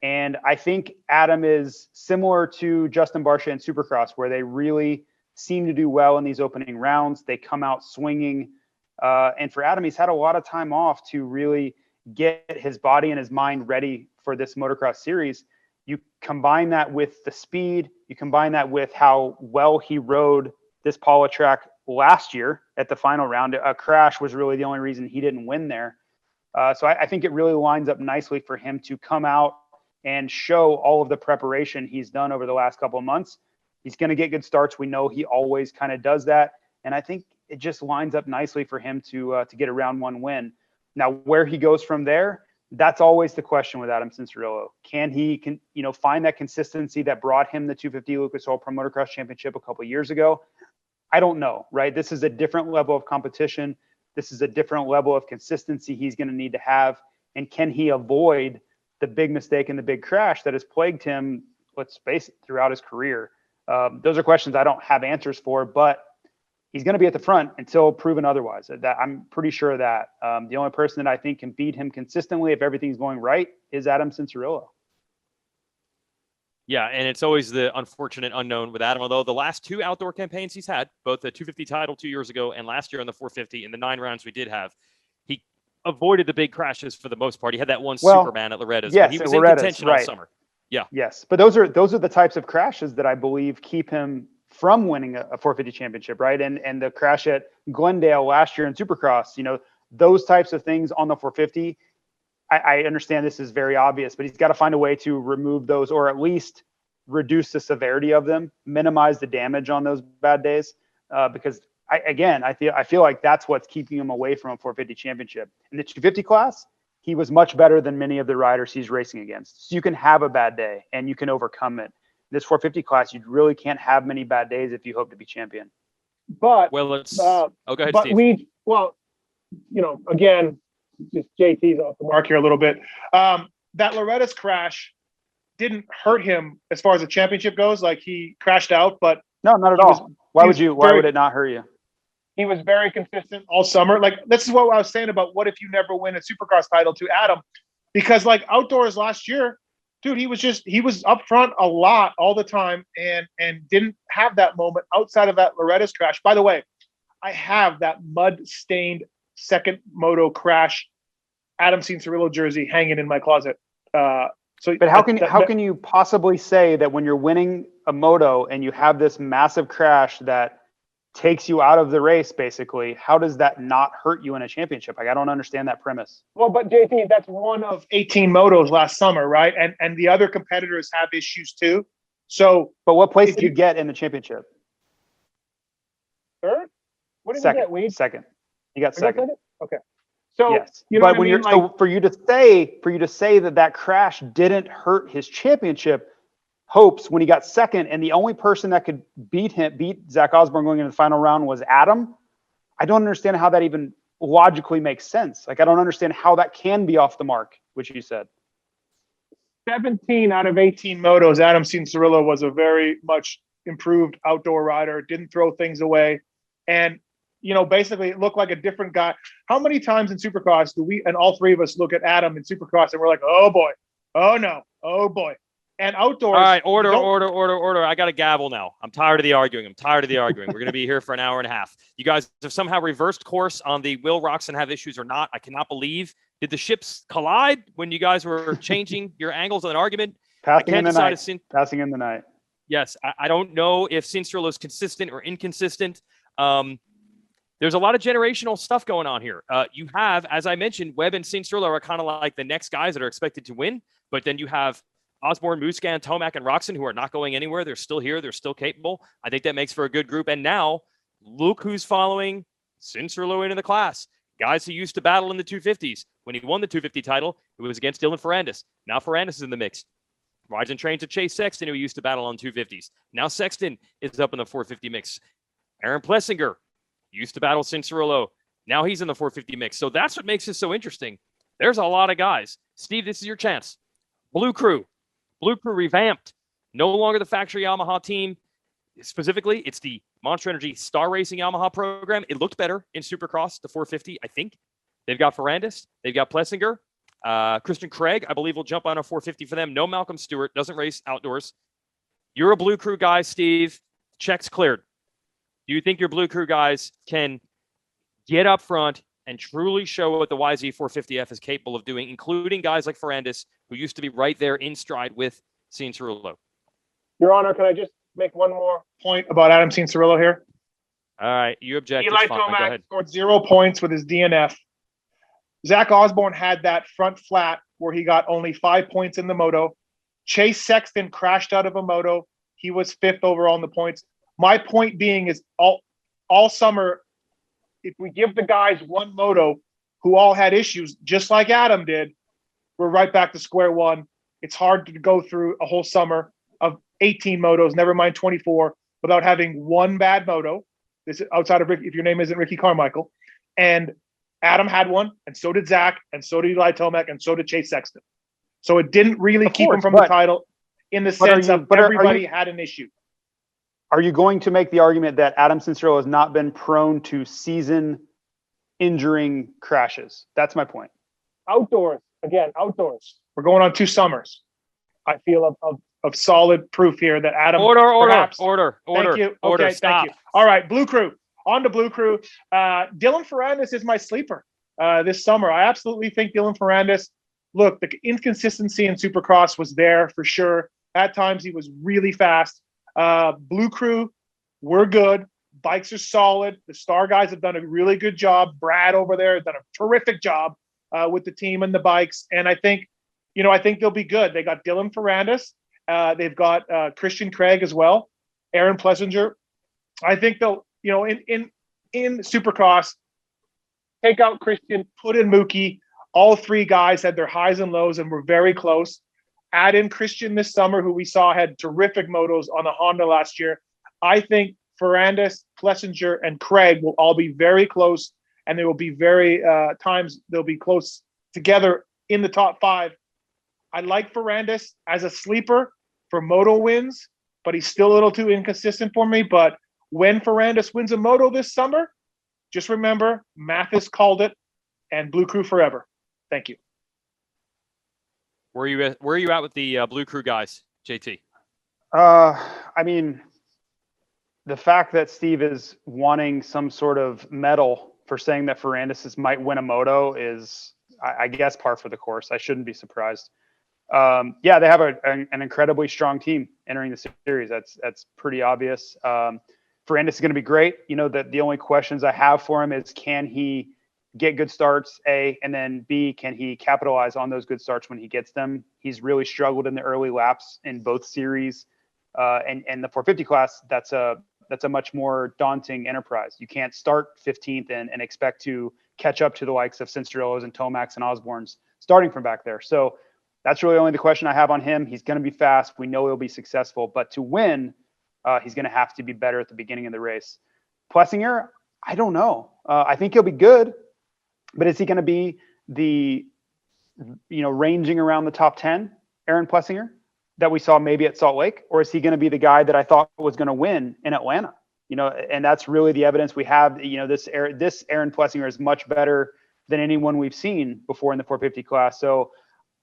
And I think Adam is similar to Justin Barcia in Supercross, where they really seem to do well in these opening rounds. They come out swinging. And for Adam, he's had a lot of time off to really get his body and his mind ready for this motocross series. You combine that with the speed, you combine that with how well he rode this Paula track last year at the final round. A crash was really the only reason he didn't win there. So I think it really lines up nicely for him to come out and show all of the preparation he's done over the last couple of months. He's going to get good starts. We know he always kind of does that. And I think it just lines up nicely for him to get a round one win. Now, where he goes from there, that's always the question with Adam Cianciarulo. Can he find that consistency that brought him the 250 Lucas Oil Pro Motocross Championship a couple of years ago? I don't know, right? This is a different level of competition. This is a different level of consistency he's going to need to have. And can he avoid the big mistake and the big crash that has plagued him, let's face it, throughout his career? Those are questions I don't have answers for, but he's going to be at the front until proven otherwise. That I'm pretty sure of that. The only person that I think can beat him consistently if everything's going right is Adam Cianciarulo. Yeah, and it's always the unfortunate unknown with Adam, although the last two outdoor campaigns he's had, both the 250 title 2 years ago and last year on the 450 in the 9 rounds we did have, he avoided the big crashes for the most part. He had that one Superman at Loretta's. Yes, but he was in contention all summer. Yeah. Yes, but those are the types of crashes that I believe keep him from winning a 450 championship, right? And the crash at Glendale last year in Supercross, those types of things on the 450, I understand this is very obvious, but he's got to find a way to remove those or at least reduce the severity of them, minimize the damage on those bad days, because I feel like that's what's keeping him away from a 450 championship. In the 250 class, he was much better than many of the riders he's racing against. So you can have a bad day and you can overcome it. This 450 class, you really can't have many bad days if you hope to be champion. But go ahead, Steve. Again, just JT's off the mark here a little bit. That Loretta's crash didn't hurt him as far as the championship goes. Like he crashed out, but no, not at all. Why would it not hurt you? He was very consistent all summer. Like this is what I was saying about what if you never win a Supercross title to Adam, because like outdoors last year, dude, he was up front a lot all the time and didn't have that moment outside of that Loretta's crash. By the way, I have that mud-stained second moto crash Adam Cianciarulo jersey hanging in my closet. But how can you possibly say that when you're winning a moto and you have this massive crash that takes you out of the race, basically, how does that not hurt you in a championship? Like, I don't understand that premise. Well, but JT, that's one of 18 motos last summer, right? And the other competitors have issues too. So, but what place did you get in the championship? Third? What did second, you get, Weed? Second. You got second. Okay. So, yes. You know but when you're so for you to say that crash didn't hurt his championship hopes when he got second, and the only person that could beat Zach Osborne going into the final round was Adam. I don't understand how that even logically makes sense. Like, I don't understand how that can be off the mark, which you said. 17 out of 18 motos, Adam Cianciarulo was a very much improved outdoor rider, didn't throw things away. And, basically it looked like a different guy. How many times in Supercross do we, and all three of us, look at Adam in Supercross and we're like, oh boy, oh no, oh boy. And outdoors. All right, order. I got a gavel now. I'm tired of the arguing. We're going to be here for an hour and a half. You guys have somehow reversed course on the will Roczen have issues or not. I cannot believe. Did the ships collide when you guys were changing your angles on an argument? Passing in the night. Yes, I don't know if Cianciarulo is consistent or inconsistent. There's a lot of generational stuff going on here. You have, as I mentioned, Webb and Cianciarulo are kind of like the next guys that are expected to win. But then you have Osborne, Musquin, Tomac, and Roczen, who are not going anywhere. They're still here. They're still capable. I think that makes for a good group. And now, look who's following Cianciarulo into the class. Guys who used to battle in the 250s. When he won the 250 title, it was against Dylan Ferrandis. Now Ferrandis is in the mix. Rides and trains to Chase Sexton, who used to battle on 250s. Now Sexton is up in the 450 mix. Aaron Plessinger used to battle Cianciarulo. Now he's in the 450 mix. So that's what makes this so interesting. There's a lot of guys. Steve, this is your chance. Blue Crew revamped. No longer the factory Yamaha team. Specifically, it's the Monster Energy Star Racing Yamaha program. It looked better in Supercross, the 450, I think. They've got Ferrandis. They've got Plessinger. Christian Craig, I believe, will jump on a 450 for them. No Malcolm Stewart. Doesn't race outdoors. You're a Blue Crew guy, Steve. Checks cleared. Do you think your Blue Crew guys can get up front and truly show what the YZ450F is capable of doing, including guys like Ferrandis, who used to be right there in stride with Cianciarulo? Your Honor, can I just make one more point about Adam Cianciarulo here? All right, you object. Eli Tomac scored 0 points with his DNF. Zach Osborne had that front flat where he got only 5 points in the moto. Chase Sexton crashed out of a moto. He was 5th overall in the points. My point being is all summer, if we give the guys one moto who all had issues, just like Adam did, we're right back to square one. It's hard to go through a whole summer of 18 motos, never mind 24, without having one bad moto. This is outside of Ricky, if your name isn't Ricky Carmichael. And Adam had one, and so did Zach, and so did Eli Tomac, and so did Chase Sexton. So it didn't really keep him from the title in the sense of everybody had an issue. Are you going to make the argument that Adam Cianciarulo has not been prone to season injuring crashes? That's my point. Outdoors. We're going on 2 summers. I feel of solid proof here that Adam. Order. Thank you. Okay, stop. Thank you. All right, Blue Crew. On to Blue Crew. Dylan Ferrandis is my sleeper this summer. I absolutely think Dylan Ferrandis. Look, the inconsistency in Supercross was there for sure. At times he was really fast. Blue Crew, we're good. Bikes are solid. The Star guys have done a really good job. Brad over there has done a terrific job with the team and the bikes. And I think they'll be good. They got Dylan Ferrandis. They've got Christian Craig as well. Aaron Plessinger. I think they'll, in Supercross, take out Christian, put in Mookie. All 3 guys had their highs and lows and were very close. Add in Christian this summer, who we saw had terrific motos on the Honda last year. I think Ferrandis, Plessinger, and Craig will all be very close, and they will be times they'll be close together in the top 5. I like Ferrandis as a sleeper for moto wins, but he's still a little too inconsistent for me. But when Ferrandis wins a moto this summer, just remember Matthes called it, and Blue Crew forever. Thank you. Where are you at with the Blue Crew guys, JT? I mean, the fact that Steve is wanting some sort of medal for saying that Ferrandis might win a moto is, I guess, par for the course. I shouldn't be surprised. They have an incredibly strong team entering the series. That's pretty obvious. Ferrandis is going to be great. You know, the only questions I have for him is, can he get good starts, A, and then B, can he capitalize on those good starts when he gets them? He's really struggled in the early laps in both series. And the 450 class, that's a much more daunting enterprise. You can't start 15th and expect to catch up to the likes of Cianciarulos and Tomacs and Osbornes starting from back there. So that's really only the question I have on him. He's going to be fast. We know he'll be successful, but to win, he's going to have to be better at the beginning of the race. Plessinger, I don't know. I think he'll be good, but is he going to be the, ranging around the top 10, Aaron Plessinger, that we saw maybe at Salt Lake? Or is he going to be the guy that I thought was going to win in Atlanta? And that's really the evidence we have. This Aaron Plessinger is much better than anyone we've seen before in the 450 class. So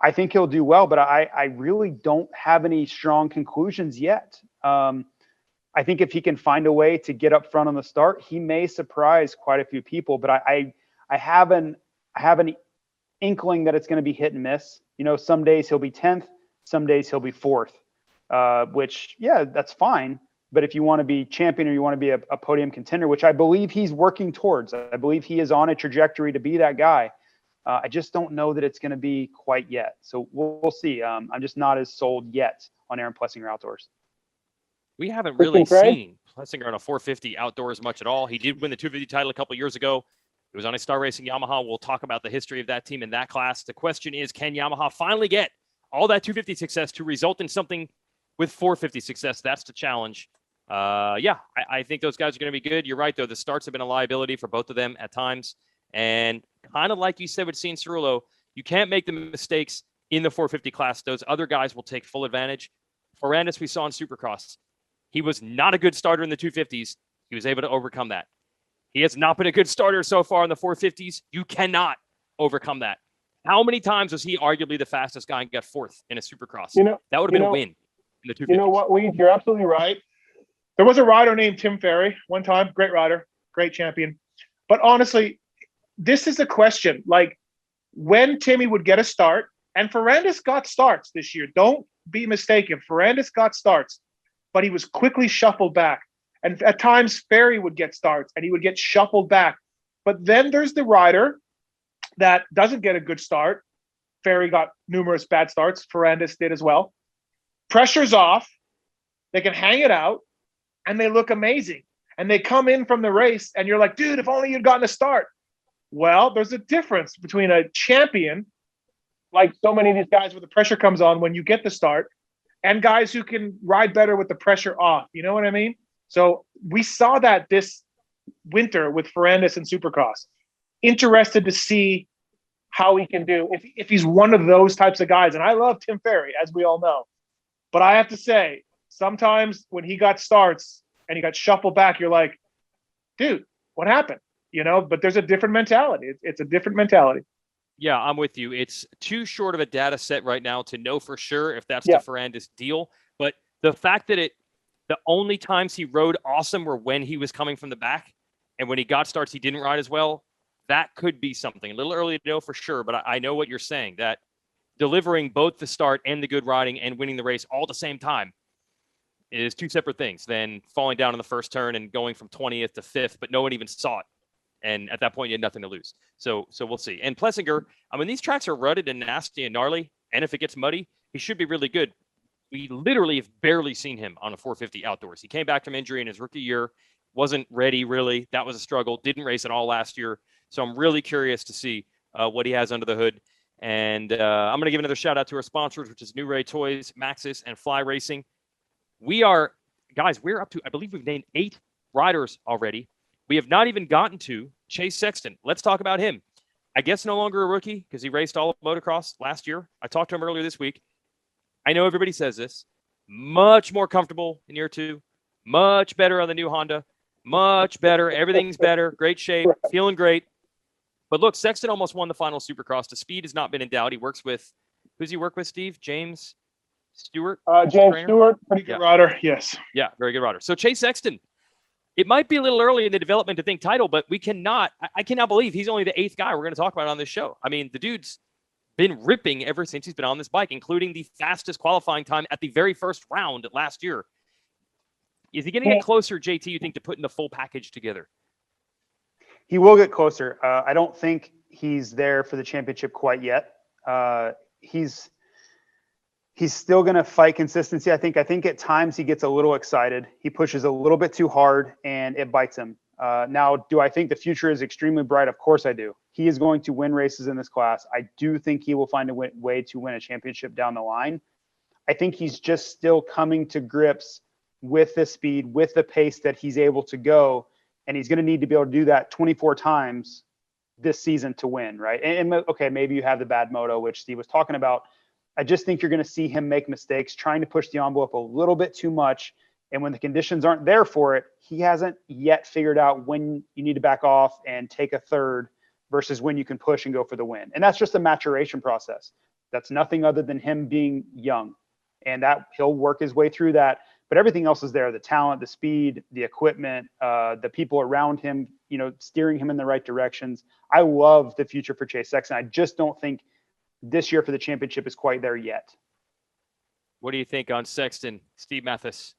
I think he'll do well, but I really don't have any strong conclusions yet. I think if he can find a way to get up front on the start, he may surprise quite a few people, but I have an inkling that it's going to be hit and miss. Some days he'll be 10th, some days he'll be 4th, which, yeah, that's fine. But if you want to be champion or you want to be a podium contender, which I believe he's working towards, I believe he is on a trajectory to be that guy. I just don't know that it's going to be quite yet. So we'll see. I'm just not as sold yet on Aaron Plessinger outdoors. We haven't really seen Plessinger on a 450 outdoors much at all. He did win the 250 title a couple years ago. It was on a Star Racing Yamaha. We'll talk about the history of that team in that class. The question is, can Yamaha finally get all that 250 success to result in something with 450 success? That's the challenge. I think those guys are going to be good. You're right, though. The starts have been a liability for both of them at times. And kind of like you said with Cianciarulo, you can't make the mistakes in the 450 class. Those other guys will take full advantage. Ferrandis, we saw in Supercross. He was not a good starter in the 250s. He was able to overcome that. He has not been a good starter so far in the 450s. You cannot overcome that. How many times was he arguably the fastest guy and got 4th in a Supercross? That would have been a win in the 250s. You know what, Weed? You're absolutely right. There was a rider named Tim Ferry one time. Great rider, great champion. But honestly, this is a question. Like, when Timmy would get a start, and Ferrandis got starts this year. Don't be mistaken. Ferrandis got starts, but he was quickly shuffled back. And at times, Ferry would get starts, and he would get shuffled back. But then there's the rider that doesn't get a good start. Ferry got numerous bad starts. Ferrandis did as well. Pressure's off. They can hang it out, and they look amazing. And they come in from the race, and you're like, dude, if only you'd gotten a start. Well, there's a difference between a champion, like so many of these guys where the pressure comes on when you get the start, and guys who can ride better with the pressure off. You know what I mean? So we saw that this winter with Ferrandis and Supercross. Interested to see how he can do if he's one of those types of guys. And I love Tim Ferry, as we all know. But I have to say, sometimes when he got starts and he got shuffled back, you're like, dude, what happened? But there's a different mentality. It's a different mentality. Yeah, I'm with you. It's too short of a data set right now to know for sure if that's the Ferrandis deal. But the fact that the only times he rode awesome were when he was coming from the back. And when he got starts, he didn't ride as well. That could be something. A little early to know for sure, but I know what you're saying, that delivering both the start and the good riding and winning the race all at the same time is two separate things than falling down in the first turn and going from 20th to 5th, but no one even saw it. And at that point, you had nothing to lose. So we'll see. And Plessinger, these tracks are rutted and nasty and gnarly. And if it gets muddy, he should be really good. We literally have barely seen him on a 450 outdoors. He came back from injury in his rookie year, wasn't ready really. That was a struggle. Didn't race at all last year. So I'm really curious to see what he has under the hood. And I'm going to give another shout out to our sponsors, which is New Ray Toys, Maxxis, and Fly Racing. We're up to, I believe we've named 8 riders already. We have not even gotten to Chase Sexton. Let's talk about him. I guess no longer a rookie because he raced all of motocross last year. I talked to him earlier this week. I know everybody says this. Much more comfortable in year 2. Much better on the new Honda. Much better. Everything's better. Great shape. Feeling great. But look, Sexton almost won the final Supercross. The speed has not been in doubt. He works with, who's he work with, Steve? James Stewart? James Stewart, pretty good rider. Yes. Yeah, very good rider. So Chase Sexton, it might be a little early in the development to think title, but I cannot believe he's only the 8th guy we're going to talk about on this show. The dude's been ripping ever since he's been on this bike, including the fastest qualifying time at the very first round last year. Is he going to get closer, JT, you think, to putting the full package together? He will get closer. I don't think he's there for the championship quite yet. He's still going to fight consistency. I think at times he gets a little excited. He pushes a little bit too hard and it bites him. Now, do I think the future is extremely bright? Of course I do. He is going to win races in this class. I do think he will find a way to win a championship down the line. I think he's just still coming to grips with the speed, with the pace that he's able to go. And he's going to need to be able to do that 24 times this season to win, right? And okay, maybe you have the bad moto, which Steve was talking about. I just think you're going to see him make mistakes, trying to push the envelope a little bit too much. And when the conditions aren't there for it, he hasn't yet figured out when you need to back off and take a third versus when you can push and go for the win. And that's just a maturation process. That's nothing other than him being young. And that he'll work his way through that. But everything else is there: the talent, the speed, the equipment, the people around him, steering him in the right directions. I love the future for Chase Sexton. I just don't think this year for the championship is quite there yet. What do you think on Sexton, Steve Matthes?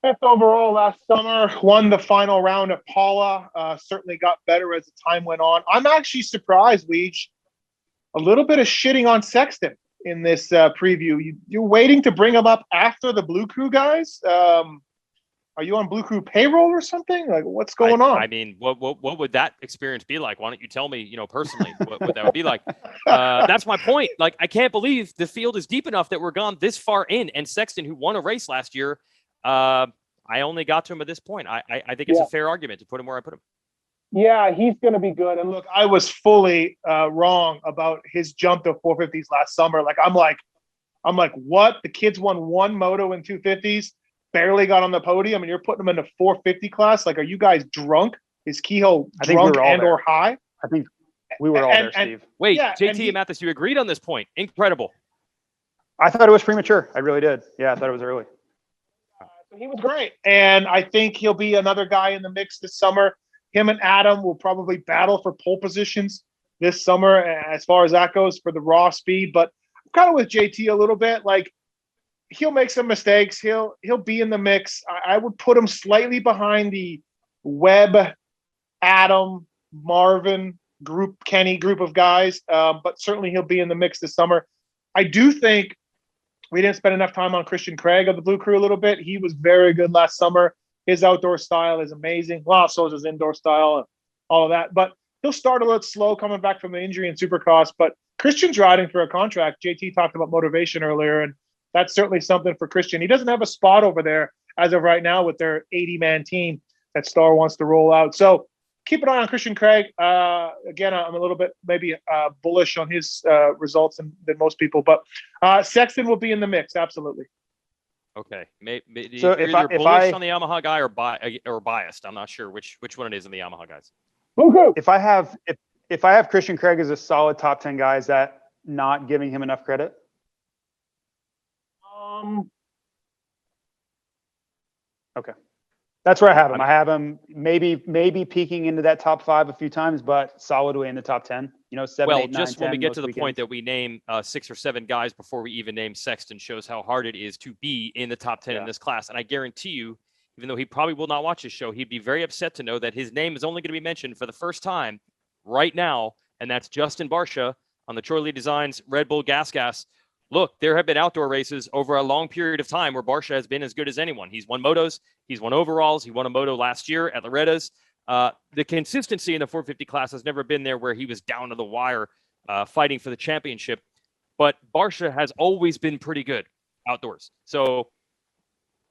Fifth overall last summer, won the final round at Paula. Certainly got better as the time went on. I'm actually surprised, Weege, a little bit of shitting on Sexton in this preview. You're waiting to bring him up after the Blue Crew guys? Are you on Blue Crew payroll or something? Like, what's going on? I mean, what would that experience be like? Why don't you tell me, personally, what that would be like? That's my point. Like, I can't believe the field is deep enough that we're gone this far in. And Sexton, who won a race last year, I only got to him at this point. I think it's a fair argument to put him where I put him. Yeah, he's going to be good. And look, I was fully wrong about his jump to 450s last summer. I'm like, what? The kid's won one moto in 250s, barely got on the podium, and you're putting him in the 450 class? Like, are you guys drunk? Is Kehoe drunk or high? I think we were all there, Steve. Wait, JT and Matthes, you agreed on this point. Incredible. I thought it was premature. I really did. Yeah, I thought it was early. So he was great. And I think he'll be another guy in the mix this summer. Him and Adam will probably battle for pole positions this summer as far as that goes for the raw speed. But I'm kind of with JT a little bit. Like, he'll make some mistakes. He'll be in the mix. I would put him slightly behind the Webb, Adam, Marvin Kenny group of guys. But certainly he'll be in the mix this summer. I do think we didn't spend enough time on Christian Craig of the Blue Crew a little bit. He was very good last summer. His outdoor style is amazing. Well, so is his indoor style and all of that. But he'll start a little slow coming back from the injury in Supercross. But Christian's riding for a contract. JT talked about motivation earlier, and that's certainly something for Christian. He doesn't have a spot over there as of right now with their 80-man team that Star wants to roll out. So keep an eye on Christian Craig. Again, I'm a little bit maybe bullish on his results than most people. But Sexton will be in the mix, absolutely. Okay. Maybe so if you're bullish on the Yamaha guy or biased, I'm not sure which one it is in the Yamaha guys. Okay. If I have Christian Craig as a solid top 10 guy, is that not giving him enough credit? Okay. That's where I have him. I have him maybe peeking into that top 5 a few times, but solidly in the top 10. 7, 8, 9, just 10, when we get to the weekends. point that we name 6 or 7 guys before we even name Sexton shows how hard it is to be in the top 10 in this class. And I guarantee you, even though he probably will not watch this show, he'd be very upset to know that his name is only going to be mentioned for the first time right now, and that's Justin Barcia on the Troy Lee Designs Red Bull Gas. Look, there have been outdoor races over a long period of time where Barcia has been as good as anyone. He's won motos. He's won overalls. He won a moto last year at Loretta's. The consistency in the 450 class has never been there where he was down to the wire fighting for the championship. But Barcia has always been pretty good outdoors. So,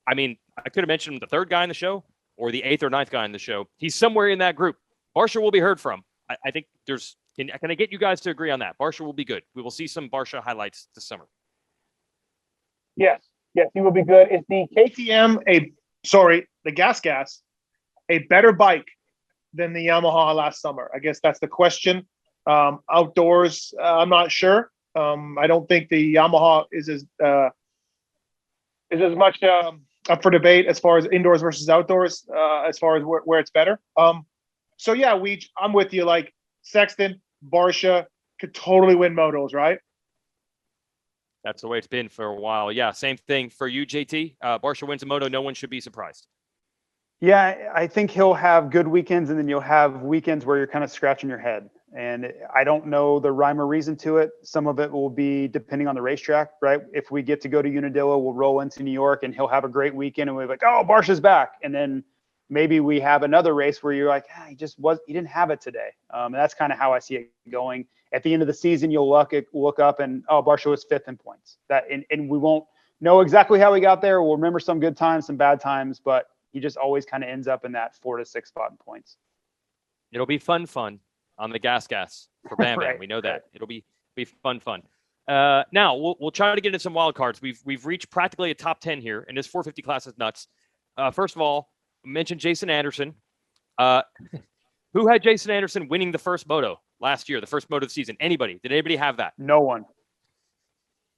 I mean, I could have mentioned the 3rd guy in the show or the 8th or 9th guy in the show. He's somewhere in that group. Barcia will be heard from. I think there's... Can I get you guys to agree on that? Barcia will be good. We will see some Barcia highlights this summer. Yes, he will be good. Is the KTM the Gas, a better bike than the Yamaha last summer? I guess that's the question. Outdoors, I'm not sure. I don't think the Yamaha is as much up for debate as far as indoors versus outdoors, as far as where it's better. So yeah, I'm with you. Like, Sexton, Barcia could totally win motos, right? That's the way it's been for a while. Yeah, same thing for you, JT. Barcia wins a moto. No one should be surprised. Yeah, I think he'll have good weekends, and then you'll have weekends where you're kind of scratching your head. And I don't know the rhyme or reason to it. Some of it will be depending on the racetrack, right? If we get to go to Unadilla, we'll roll into New York, and he'll have a great weekend, and we're like, oh, Barcia's back. And then maybe we have another race where you're like, he didn't have it today. And that's kind of how I see it going. At the end of the season, you'll look up and, oh, Barcia was 5th in points. And we won't know exactly how he got there. We'll remember some good times, some bad times, but he just always kind of ends up in that 4 to 6 spot in points. It'll be fun on the gas for Bam Bam. Right, We know that. It'll be fun. Now we'll try to get into some wild cards. We've reached practically a top 10 here, and this 450 class is nuts. First of all, mentioned Jason Anderson. Who had Jason Anderson winning the first moto last year, the first moto of the season? Anybody? Did anybody have that? No one.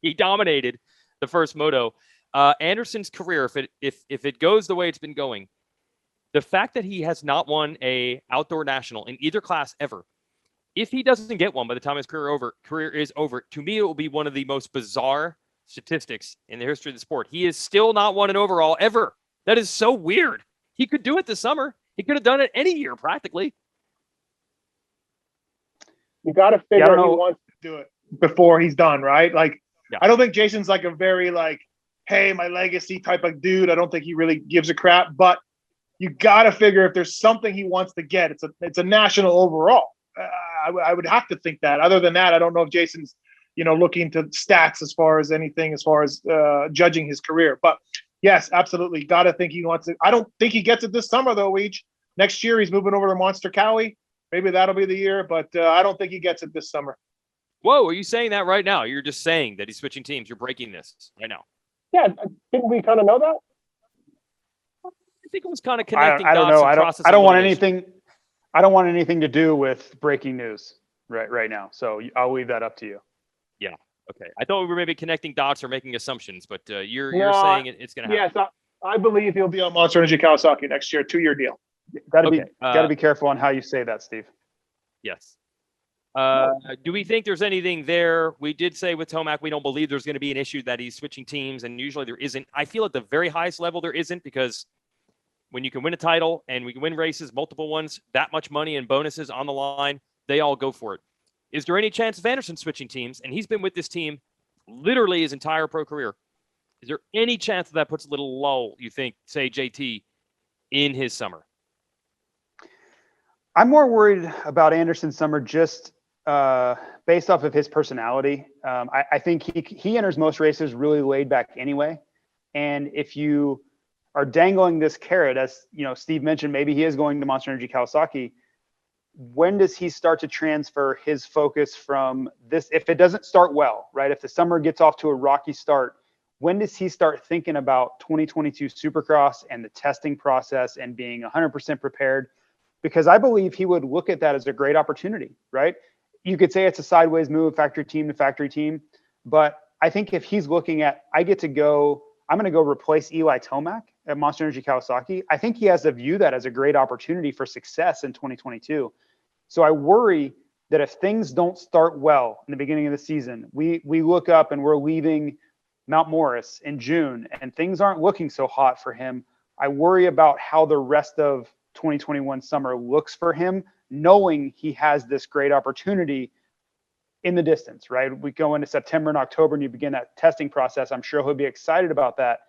He dominated the first moto. Anderson's career, if it goes the way it's been going, the fact that he has not won a outdoor national in either class ever, if he doesn't get one by the time his career is over, to me it will be one of the most bizarre statistics in the history of the sport. He is still not won an overall ever. That is so weird. He could do it this summer. He could have done it any year practically. You got to figure he wants to do it before he's done, right? Like, yeah. I don't think Jason's like a very hey, my legacy type of dude. I don't think he really gives a crap, but you got to figure if there's something he wants to get, it's a national overall. I would have to think that. Other than that, I don't know if Jason's, looking to stats as far as judging his career. But yes, absolutely. Got to think he wants it. I don't think he gets it this summer though, Weege. Next year he's moving over to Monster Cowie. Maybe that'll be the year, but I don't think he gets it this summer. Whoa, are you saying that right now? You're just saying that he's switching teams. You're breaking this right now. Yeah, didn't we kind of know that? I think it was kind of connecting I don't dots. know. I don't want anything. I don't want anything to do with breaking news right now. So I'll leave that up to you. Yeah. Okay. I thought we were maybe connecting dots or making assumptions, but you're saying it's going to happen. Yes, I believe he'll be on Monster Energy Kawasaki next year, 2-year deal. Got to be careful on how you say that, Steve. Yes. Do we think there's anything there? We did say with Tomac, we don't believe there's going to be an issue that he's switching teams, and usually there isn't. I feel at the very highest level there isn't, because when you can win a title and we can win races, multiple ones, that much money and bonuses on the line, they all go for it. Is there any chance of Anderson switching teams? And he's been with this team literally his entire pro career. Is there any chance that puts a little lull, you think, say JT, in his summer? I'm more worried about Anderson's summer just based off of his personality. I think he enters most races really laid back anyway. And if you are dangling this carrot, as Steve mentioned, maybe he is going to Monster Energy Kawasaki. When does he start to transfer his focus from this? If it doesn't start well, right? If the summer gets off to a rocky start, when does he start thinking about 2022 Supercross and the testing process and being 100% prepared? Because I believe he would look at that as a great opportunity, right? You could say it's a sideways move, factory team to factory team. But I think if he's looking at, I'm going to go replace Eli Tomac at Monster Energy Kawasaki, I think he has to view that as a great opportunity for success in 2022. So I worry that if things don't start well in the beginning of the season, we look up and we're leaving Mount Morris in June and things aren't looking so hot for him. I worry about how the rest of 2021 summer looks for him, knowing he has this great opportunity in the distance, right? We go into September and October and you begin that testing process. I'm sure he'll be excited about that.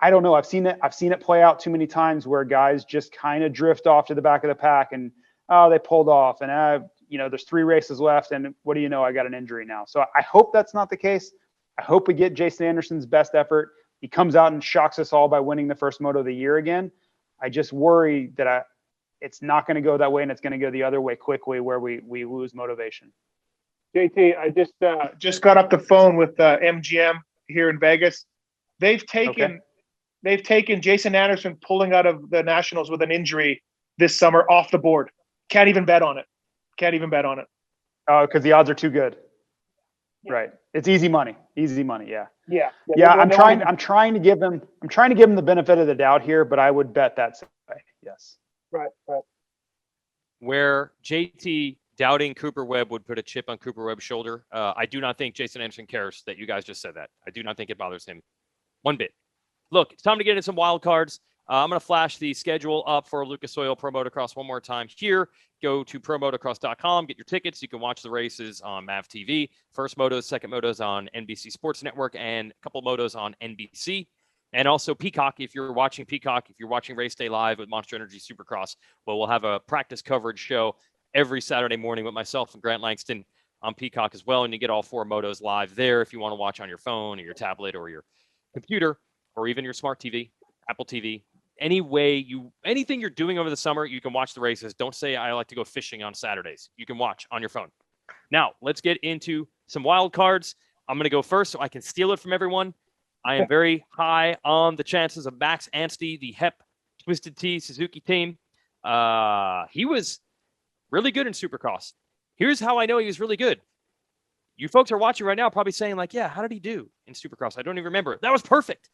I don't know. I've seen it play out too many times where guys just kind of drift off to the back of the pack and, they pulled off and there's 3 races left and what do you know? I got an injury now. So I hope that's not the case. I hope we get Jason Anderson's best effort. He comes out and shocks us all by winning the first moto of the year again. I just worry that it's not going to go that way and it's going to go the other way quickly where we lose motivation. JT, I just got up the phone with MGM here in Vegas. They've taken Jason Anderson pulling out of the Nationals with an injury this summer off the board. Can't even bet on it. Oh, because the odds are too good. Yeah. Right. It's easy money. Yeah. Yeah. I'm trying to give him the benefit of the doubt here, but I would bet that way. Yes. Right. Where JT doubting Cooper Webb would put a chip on Cooper Webb's shoulder. I do not think Jason Anderson cares that you guys just said that. I do not think it bothers him one bit. Look, it's time to get into some wild cards. I'm going to flash the schedule up for Lucas Oil Pro Motocross one more time here. Go to promotocross.com, get your tickets. You can watch the races on MAV TV. First motos, second motos on NBC Sports Network, and a couple motos on NBC. And also Peacock, if you're watching Peacock, if you're watching Race Day Live with Monster Energy Supercross, well, we'll have a practice coverage show every Saturday morning with myself and Grant Langston on Peacock as well. And you get all 4 motos live there if you want to watch on your phone or your tablet or your computer or even your smart TV, Apple TV. Anything you're doing over the summer, you can watch the races. Don't say I like to go fishing on Saturdays. You can watch on your phone. Now, let's get into some wild cards. I'm going to go first so I can steal it from everyone. I am very high on the chances of Max Anstey, the HEP Twisted Tea Suzuki team. He was really good in Supercross. Here's how I know he was really good. You folks are watching right now probably saying like, yeah, how did he do in Supercross? I don't even remember. That was perfect.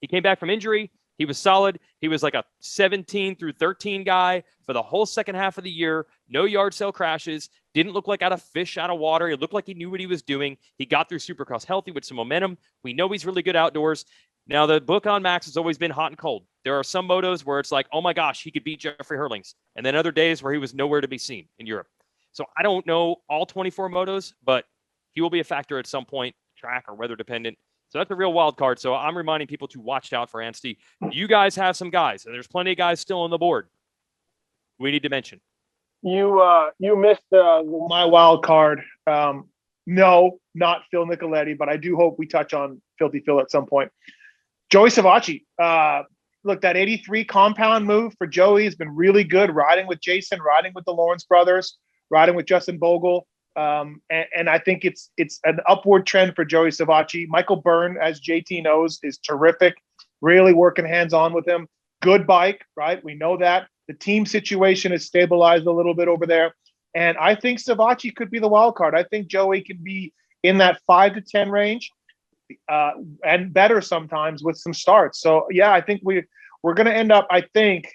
He came back from injury. He was solid. He was like a 17 through 13 guy for the whole second half of the year. No yard sale crashes. Didn't look like a fish out of water. He looked like he knew what he was doing. He got through Supercross healthy with some momentum. We know he's really good outdoors. Now, the book on Max has always been hot and cold. There are some motos where it's like, oh my gosh, he could beat Jeffrey Hurlings. And then other days where he was nowhere to be seen in Europe. So I don't know all 24 motos, but he will be a factor at some point, track or weather dependent. So that's a real wild card. So I'm reminding people to watch out for Anstey. You guys have some guys, and there's plenty of guys still on the board we need to mention. You missed my wild card. No, not Phil Nicoletti, but I do hope we touch on Filthy Phil at some point. Joey Savacci. Look, that 83 compound move for Joey has been really good, riding with Jason, riding with the Lawrence brothers, riding with Justin Bogle. And I think it's an upward trend for Joey Savacci. Michael Byrne, as JT knows, is terrific, really working hands-on with him. Good bike, right? We know that. The team situation is stabilized a little bit over there. And I think Savacci could be the wild card. I think Joey can be in that 5 to 10 range and better sometimes with some starts. So, yeah, I think we're going to end up, I think,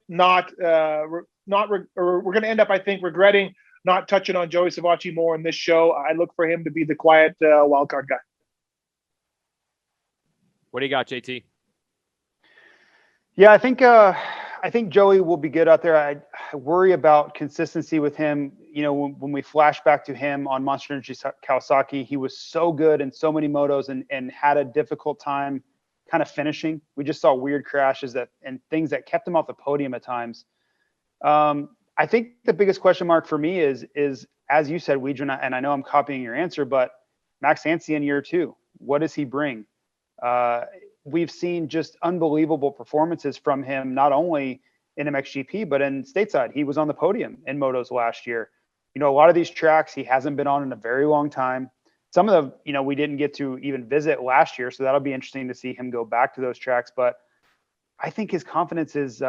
we're going to end up, I think, regretting not touching on Joey Savacci more in this show. I look for him to be the quiet wild card guy. What do you got, JT? Yeah, I think Joey will be good out there. I worry about consistency with him. You know, when we flash back to him on Monster Energy Kawasaki, he was so good in so many motos and had a difficult time kind of finishing. We just saw weird crashes and things that kept him off the podium at times. I think the biggest question mark for me is as you said, Weidron, and I know I'm copying your answer, but Max Anstey in year 2, what does he bring? We've seen just unbelievable performances from him, not only in MXGP, but in stateside. He was on the podium in motos last year. You know, a lot of these tracks he hasn't been on in a very long time. Some of them, we didn't get to even visit last year. So that'll be interesting to see him go back to those tracks. But I think his confidence is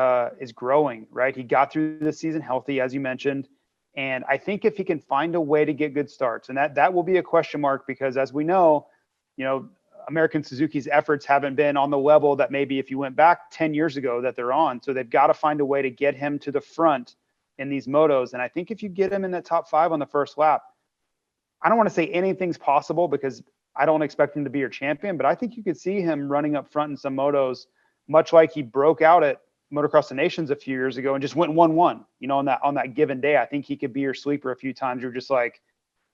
growing, right? He got through the season healthy, as you mentioned. And I think if he can find a way to get good starts, and that will be a question mark, because as we know, American Suzuki's efforts haven't been on the level that maybe if you went back 10 years ago that they're on. So they've got to find a way to get him to the front in these motos. And I think if you get him in that top 5 on the first lap, I don't want to say anything's possible because I don't expect him to be your champion, but I think you could see him running up front in some motos, much like he broke out at Motocross the Nations a few years ago and just went 1-1, on that given day. I think he could be your sleeper a few times. You're just like,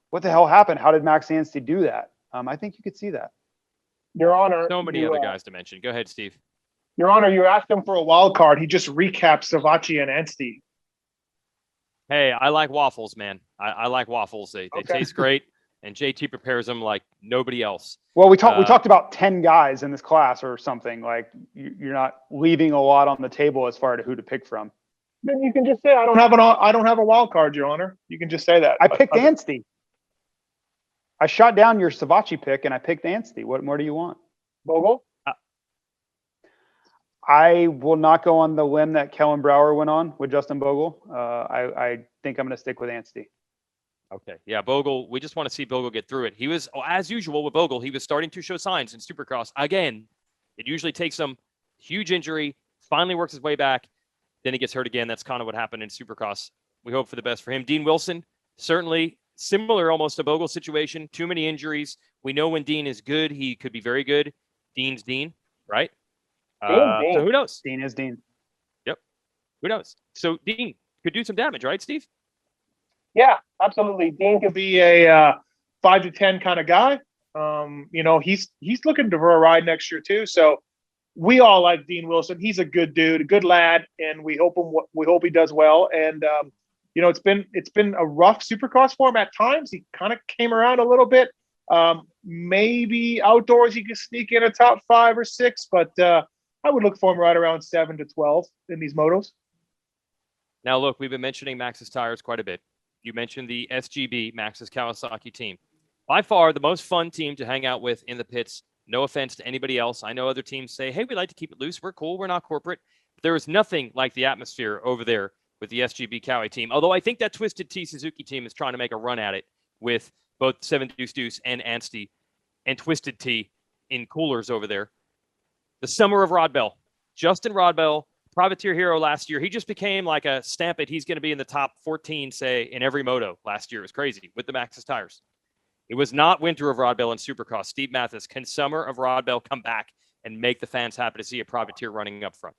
what the hell happened? How did Max Anstey do that? I think you could see that. Your Honor. So many other guys to mention. Go ahead, Steve. Your Honor, you asked him for a wild card. He just recapped Savacci and Anstey. Hey, I like waffles, man. I like waffles. They Okay. taste great, and JT prepares them like nobody else. Well, we talked about 10 guys in this class or something. Like you're not leaving a lot on the table as far as who to pick from. Then you can just say I don't have a wild card, Your Honor. You can just say that. I picked Anstey. I shot down your Savacci pick and I picked Anstey. What more do you want? Bogle? I will not go on the limb that Kellen Brower went on with Justin Bogle. I think I'm going to stick with Anstey. Okay. Yeah, Bogle, we just want to see Bogle get through it. He was, as usual with Bogle, he was starting to show signs in Supercross. Again, it usually takes him huge injury, finally works his way back, then he gets hurt again. That's kind of what happened in Supercross. We hope for the best for him. Dean Wilson, certainly similar almost to Bogle's situation. Too many injuries. We know when Dean is good, he could be very good. Dean's Dean, right? So who knows? Dean is Dean. Yep. Who knows? So Dean could do some damage, right, Steve? Yeah, absolutely. Dean could be a 5 to 10 kind of guy. He's looking for a ride next year too. So we all like Dean Wilson. He's a good dude, a good lad, and we hope he does well. And it's been a rough Supercross for him at times. He kind of came around a little bit. Maybe outdoors he could sneak in a top 5 or 6, but I would look for him right around 7 to 12 in these motos. Now, look, we've been mentioning Maxxis tires quite a bit. You mentioned the SGB, Maxxis Kawasaki team. By far, the most fun team to hang out with in the pits. No offense to anybody else. I know other teams say, hey, we like to keep it loose. We're cool. We're not corporate. But there is nothing like the atmosphere over there with the SGB Cowie team. Although I think that Twisted T Suzuki team is trying to make a run at it with both 7 Deuce Deuce and Anstie and Twisted T in coolers over there. The summer of Rodbell. Justin Rodbell, privateer hero last year. He just became like a stamp it. He's going to be in the top 14, say, in every moto last year. It was crazy with the Maxxis tires. It was not winter of Rodbell and Supercross. Steve Matthes, can summer of Rodbell come back and make the fans happy to see a privateer running up front?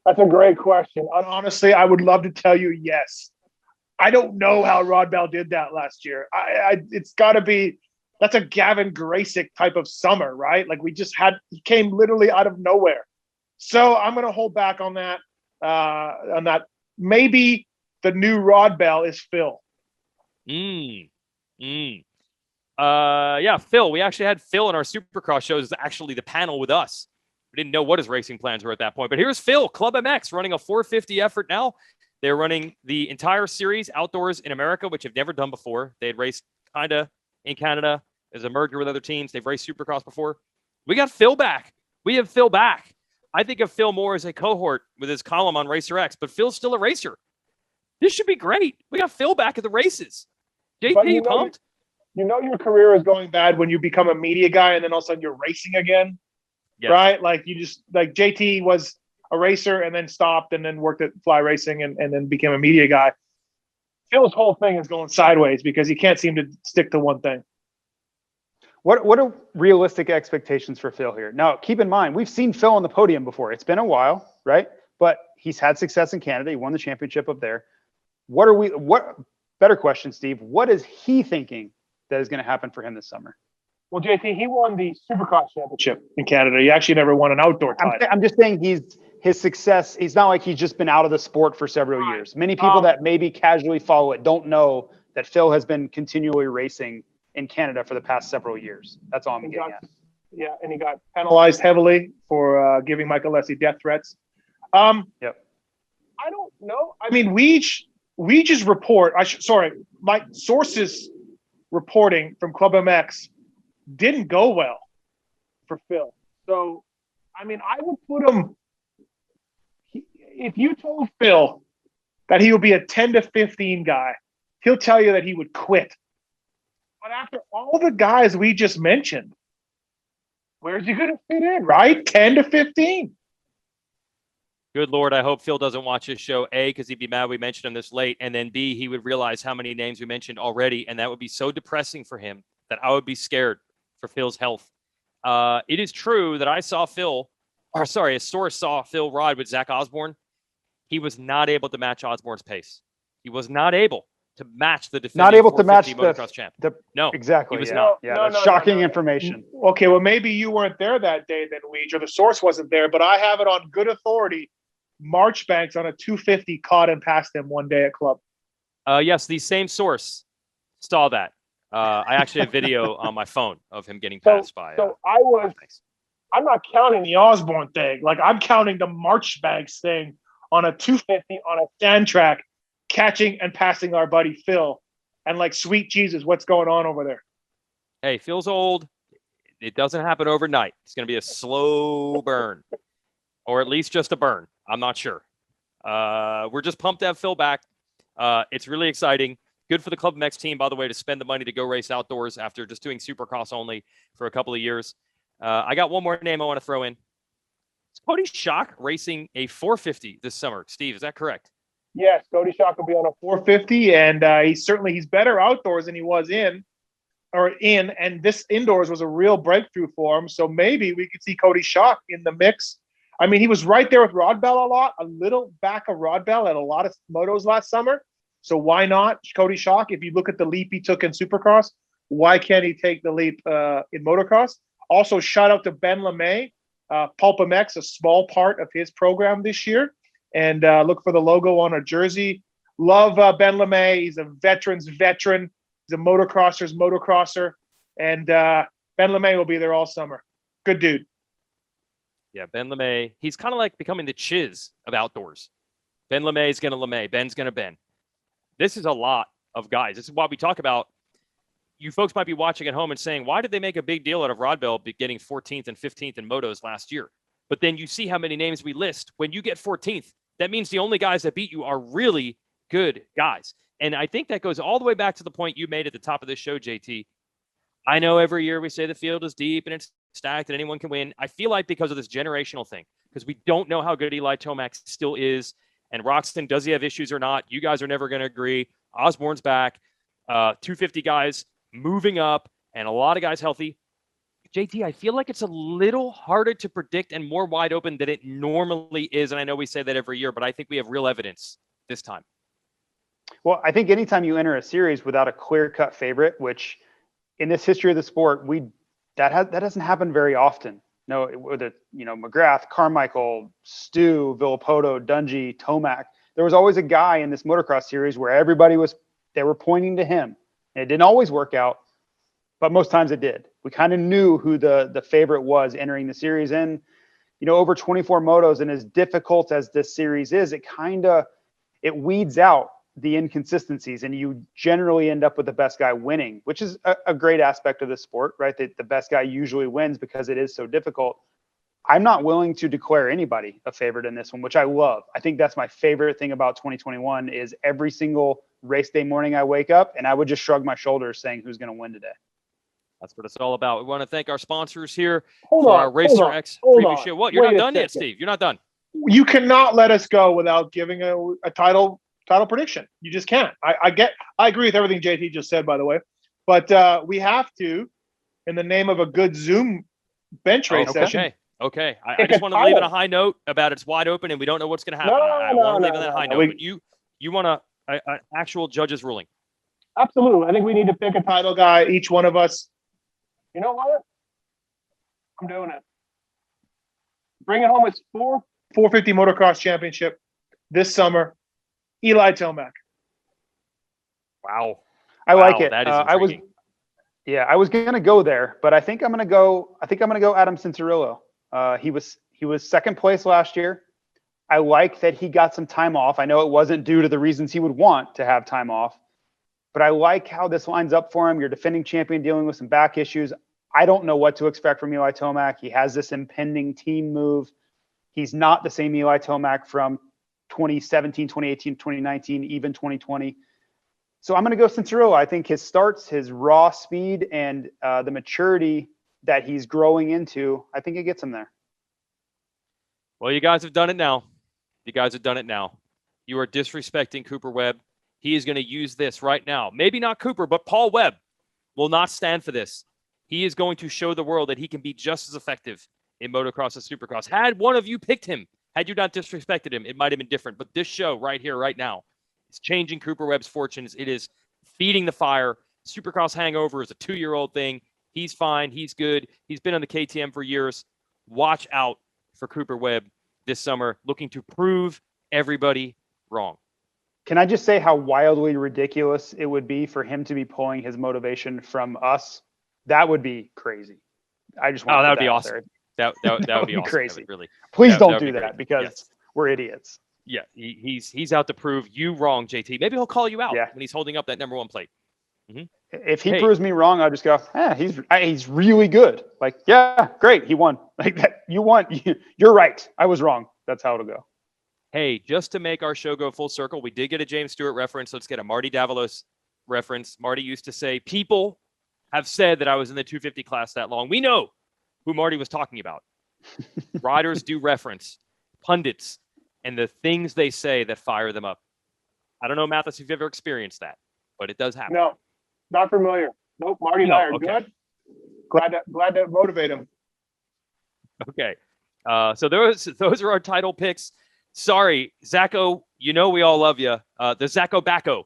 That's a great question. Honestly, I would love to tell you yes. I don't know how Rodbell did that last year. It's got to be – that's a Gavin Graysick type of summer, right? Like he came literally out of nowhere. So I'm going to hold back on that. Maybe the new Rodbell is Phil. Yeah, Phil. We actually had Phil in our Supercross shows, actually the panel with us. We didn't know what his racing plans were at that point. But here's Phil, Club MX, running a 450 effort now. They're running the entire series outdoors in America, which they've never done before. They had raced kind of in Canada as a merger with other teams. They've raced Supercross before. We got Phil back. We have Phil back. I think of Phil more as a cohort with his column on Racer X, but Phil's still a racer. This should be great. We got Phil back at the races. JP, you pumped? You know your career is going bad when you become a media guy and then all of a sudden you're racing again, yes. Right? Like JT was a racer and then stopped and then worked at Fly Racing and then became a media guy. Phil's whole thing is going sideways because he can't seem to stick to one thing. What are realistic expectations for Phil here? Now, keep in mind, we've seen Phil on the podium before. It's been a while, right? But he's had success in Canada. He won the championship up there. Better question, Steve, what is he thinking that is going to happen for him this summer? Well, JT, he won the Supercross championship in Canada. He actually never won an outdoor title. I'm just saying his success, he's not like he's just been out of the sport for several years. Many people that maybe casually follow it don't know that Phil has been continually racing in Canada for the past several years. That's all I'm getting at. Yeah, and he got penalized heavily for giving Michael Lessie death threats. Yep. I don't know. I mean, we just report. My sources reporting from Club MX didn't go well for Phil. So, I mean, I would put him. If you told Phil that he would be a 10 to 15 guy, he'll tell you that he would quit. But after all the guys we just mentioned, where's he going to fit in, right? 10 to 15. Good Lord, I hope Phil doesn't watch this show, A, because he'd be mad we mentioned him this late, and then B, he would realize how many names we mentioned already, and that would be so depressing for him that I would be scared for Phil's health. It is true that a source saw Phil ride with Zach Osborne. He was not able to match Osborne's pace. He was not able to match the defending not able to match motocross champ. No, exactly. He was not. That's shocking information. Okay, well, maybe you weren't there that day then, Weege, or the source wasn't there, but I have it on good authority. Marchbanks on a 250 caught and passed him one day at club. Yes, the same source saw that. I actually have video on my phone of him getting passed by. So I'm not counting the Osborne thing. Like, I'm counting the Marchbanks thing on a 250 on a sand track, catching and passing our buddy Phil. And like, sweet Jesus, what's going on over there? Hey, Phil's old. It doesn't happen overnight. It's going to be a slow burn, or at least just a burn. I'm not sure. We're just pumped to have Phil back. It's really exciting. Good for the Club MX team, by the way, to spend the money to go race outdoors after just doing Supercross only for a couple of years. I got one more name I want to throw in. Is Cody Schock racing a 450 this summer? Steve, is that correct? Yes, Cody Schock will be on a 450, and he's better outdoors than he was in, and this indoors was a real breakthrough for him. So maybe we could see Cody Schock in the mix I mean, he was right there with Rod Bell a little back of Rod Bell at a lot of motos last summer. So why not Cody Schock? If you look at the leap he took in Supercross, why can't he take the leap in motocross? Also, shout out to Ben LeMay, Pulpamex, a small part of his program this year. And look for the logo on a jersey. Love Ben LeMay. He's a veteran's veteran. He's a motocrosser's motocrosser. And Ben LeMay will be there all summer. Good dude. Yeah, Ben LeMay. He's kind of like becoming the Chiz of outdoors. Ben LeMay is going to LeMay. Ben's going to Ben. This is a lot of guys. This is why we talk about, you folks might be watching at home and saying, why did they make a big deal out of Rod Bell getting 14th and 15th in motos last year? But then you see how many names we list. When you get 14th, that means the only guys that beat you are really good guys. And I think that goes all the way back to the point you made at the top of this show, JT. I know every year we say the field is deep and it's stacked and anyone can win. I feel like because of this generational thing, because we don't know how good Eli Tomac still is. And Roczen, does he have issues or not? You guys are never going to agree. Osborne's back. 250 guys moving up and a lot of guys healthy. JT, I feel like it's a little harder to predict and more wide open than it normally is. And I know we say that every year, but I think we have real evidence this time. Well, I think anytime you enter a series without a clear-cut favorite, which in this history of the sport, that doesn't happen very often. No, whether McGrath, Carmichael, Stu, Villapoto, Dungey, Tomac, there was always a guy in this motocross series where they were pointing to him. And it didn't always work out, but most times it did. We kind of knew who the favorite was entering the series. And, over 24 motos, and as difficult as this series is, it weeds out the inconsistencies, and you generally end up with the best guy winning, which is a great aspect of the sport, right? That the best guy usually wins because it is so difficult. I'm not willing to declare anybody a favorite in this one, which I love. I think that's my favorite thing about 2021 is every single race day morning I wake up and I would just shrug my shoulders saying who's going to win today. That's what it's all about. We want to thank our sponsors here Hold for on, our Racer X preview show. What? You're not done yet, Steve. You're not done. You cannot let us go without giving a title prediction. You just can't. I agree with everything JT just said, by the way, but we have to, in the name of a good Zoom bench race session. Okay. I just want to leave on a high note about it's wide open and we don't know what's going to happen. I want to leave on that high note. But you want an actual judge's ruling? Absolutely. I think we need to pick a title guy, each one of us. You know what? I'm doing it. Bring it home. It's 450 motocross championship this summer. Eli Tomac. Wow. I like it. That is intriguing. I was going to go there, but I think I'm going to go Adam Cianciarulo. He was second place last year. I like that he got some time off. I know it wasn't due to the reasons he would want to have time off, but I like how this lines up for him. You're defending champion dealing with some back issues. I don't know what to expect from Eli Tomac. He has this impending team move. He's not the same Eli Tomac from 2017, 2018, 2019, even 2020. So I'm going to go Cianciarulo. I think his starts, his raw speed, and the maturity that he's growing into, I think it gets him there. Well, you guys have done it now. You are disrespecting Cooper Webb. He is going to use this right now. Maybe not Cooper, but Paul Webb will not stand for this. He is going to show the world that he can be just as effective in motocross as Supercross. Had one of you picked him, had you not disrespected him, it might have been different. But this show right here, right now, is changing Cooper Webb's fortunes. It is feeding the fire. Supercross hangover is a 2-year-old thing. He's fine. He's good. He's been on the KTM for years. Watch out for Cooper Webb this summer, looking to prove everybody wrong. Can I just say how wildly ridiculous it would be for him to be pulling his motivation from us? That would be crazy. I just want that would be awesome. That would be awesome. Crazy. Would really. Please don't do that because we're idiots. Yeah, he's out to prove you wrong, JT. Maybe he'll call you out when he's holding up that number 1 plate. Mm-hmm. If he proves me wrong, I'll just go, he's really good. Like, yeah, great. He won. Like that. You won. You're right. I was wrong. That's how it'll go. Hey, just to make our show go full circle, we did get a James Stewart reference. Let's get a Marty Davalos reference. Marty used to say, people have said that I was in the 250 class that long. We know who Marty was talking about. Riders do reference pundits and the things they say that fire them up. I don't know, Matthes, if you've ever experienced that, but it does happen. No, not familiar. Nope, Marty and I are good. Glad to motivate him. Okay. So those are our title picks. Sorry, Zacho, we all love you. The Zacho Bacco.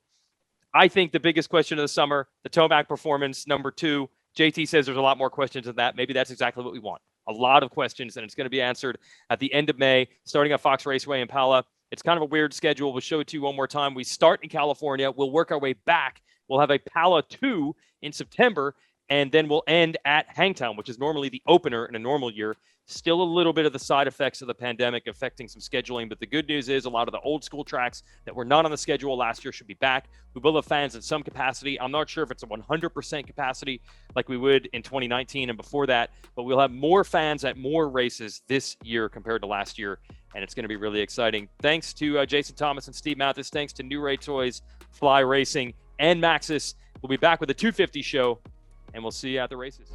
I think the biggest question of the summer, the Tomac performance, number 2. JT says there's a lot more questions than that. Maybe that's exactly what we want. A lot of questions, and it's going to be answered at the end of May, starting at Fox Raceway in Pala. It's kind of a weird schedule. We'll show it to you one more time. We start in California. We'll work our way back. We'll have a Pala 2 in September, and then we'll end at Hangtown, which is normally the opener in a normal year. Still a little bit of the side effects of the pandemic affecting some scheduling, but the good news is a lot of the old school tracks that were not on the schedule last year should be back. We will have fans in some capacity. I'm not sure if it's a 100% capacity like we would in 2019 and before that, but we'll have more fans at more races this year compared to last year, and it's going to be really exciting. Thanks to Jason Thomas and Steve Matthes. Thanks to New Ray Toys, Fly Racing, and Maxxis. We'll be back with the 250 show, and we'll see you at the races.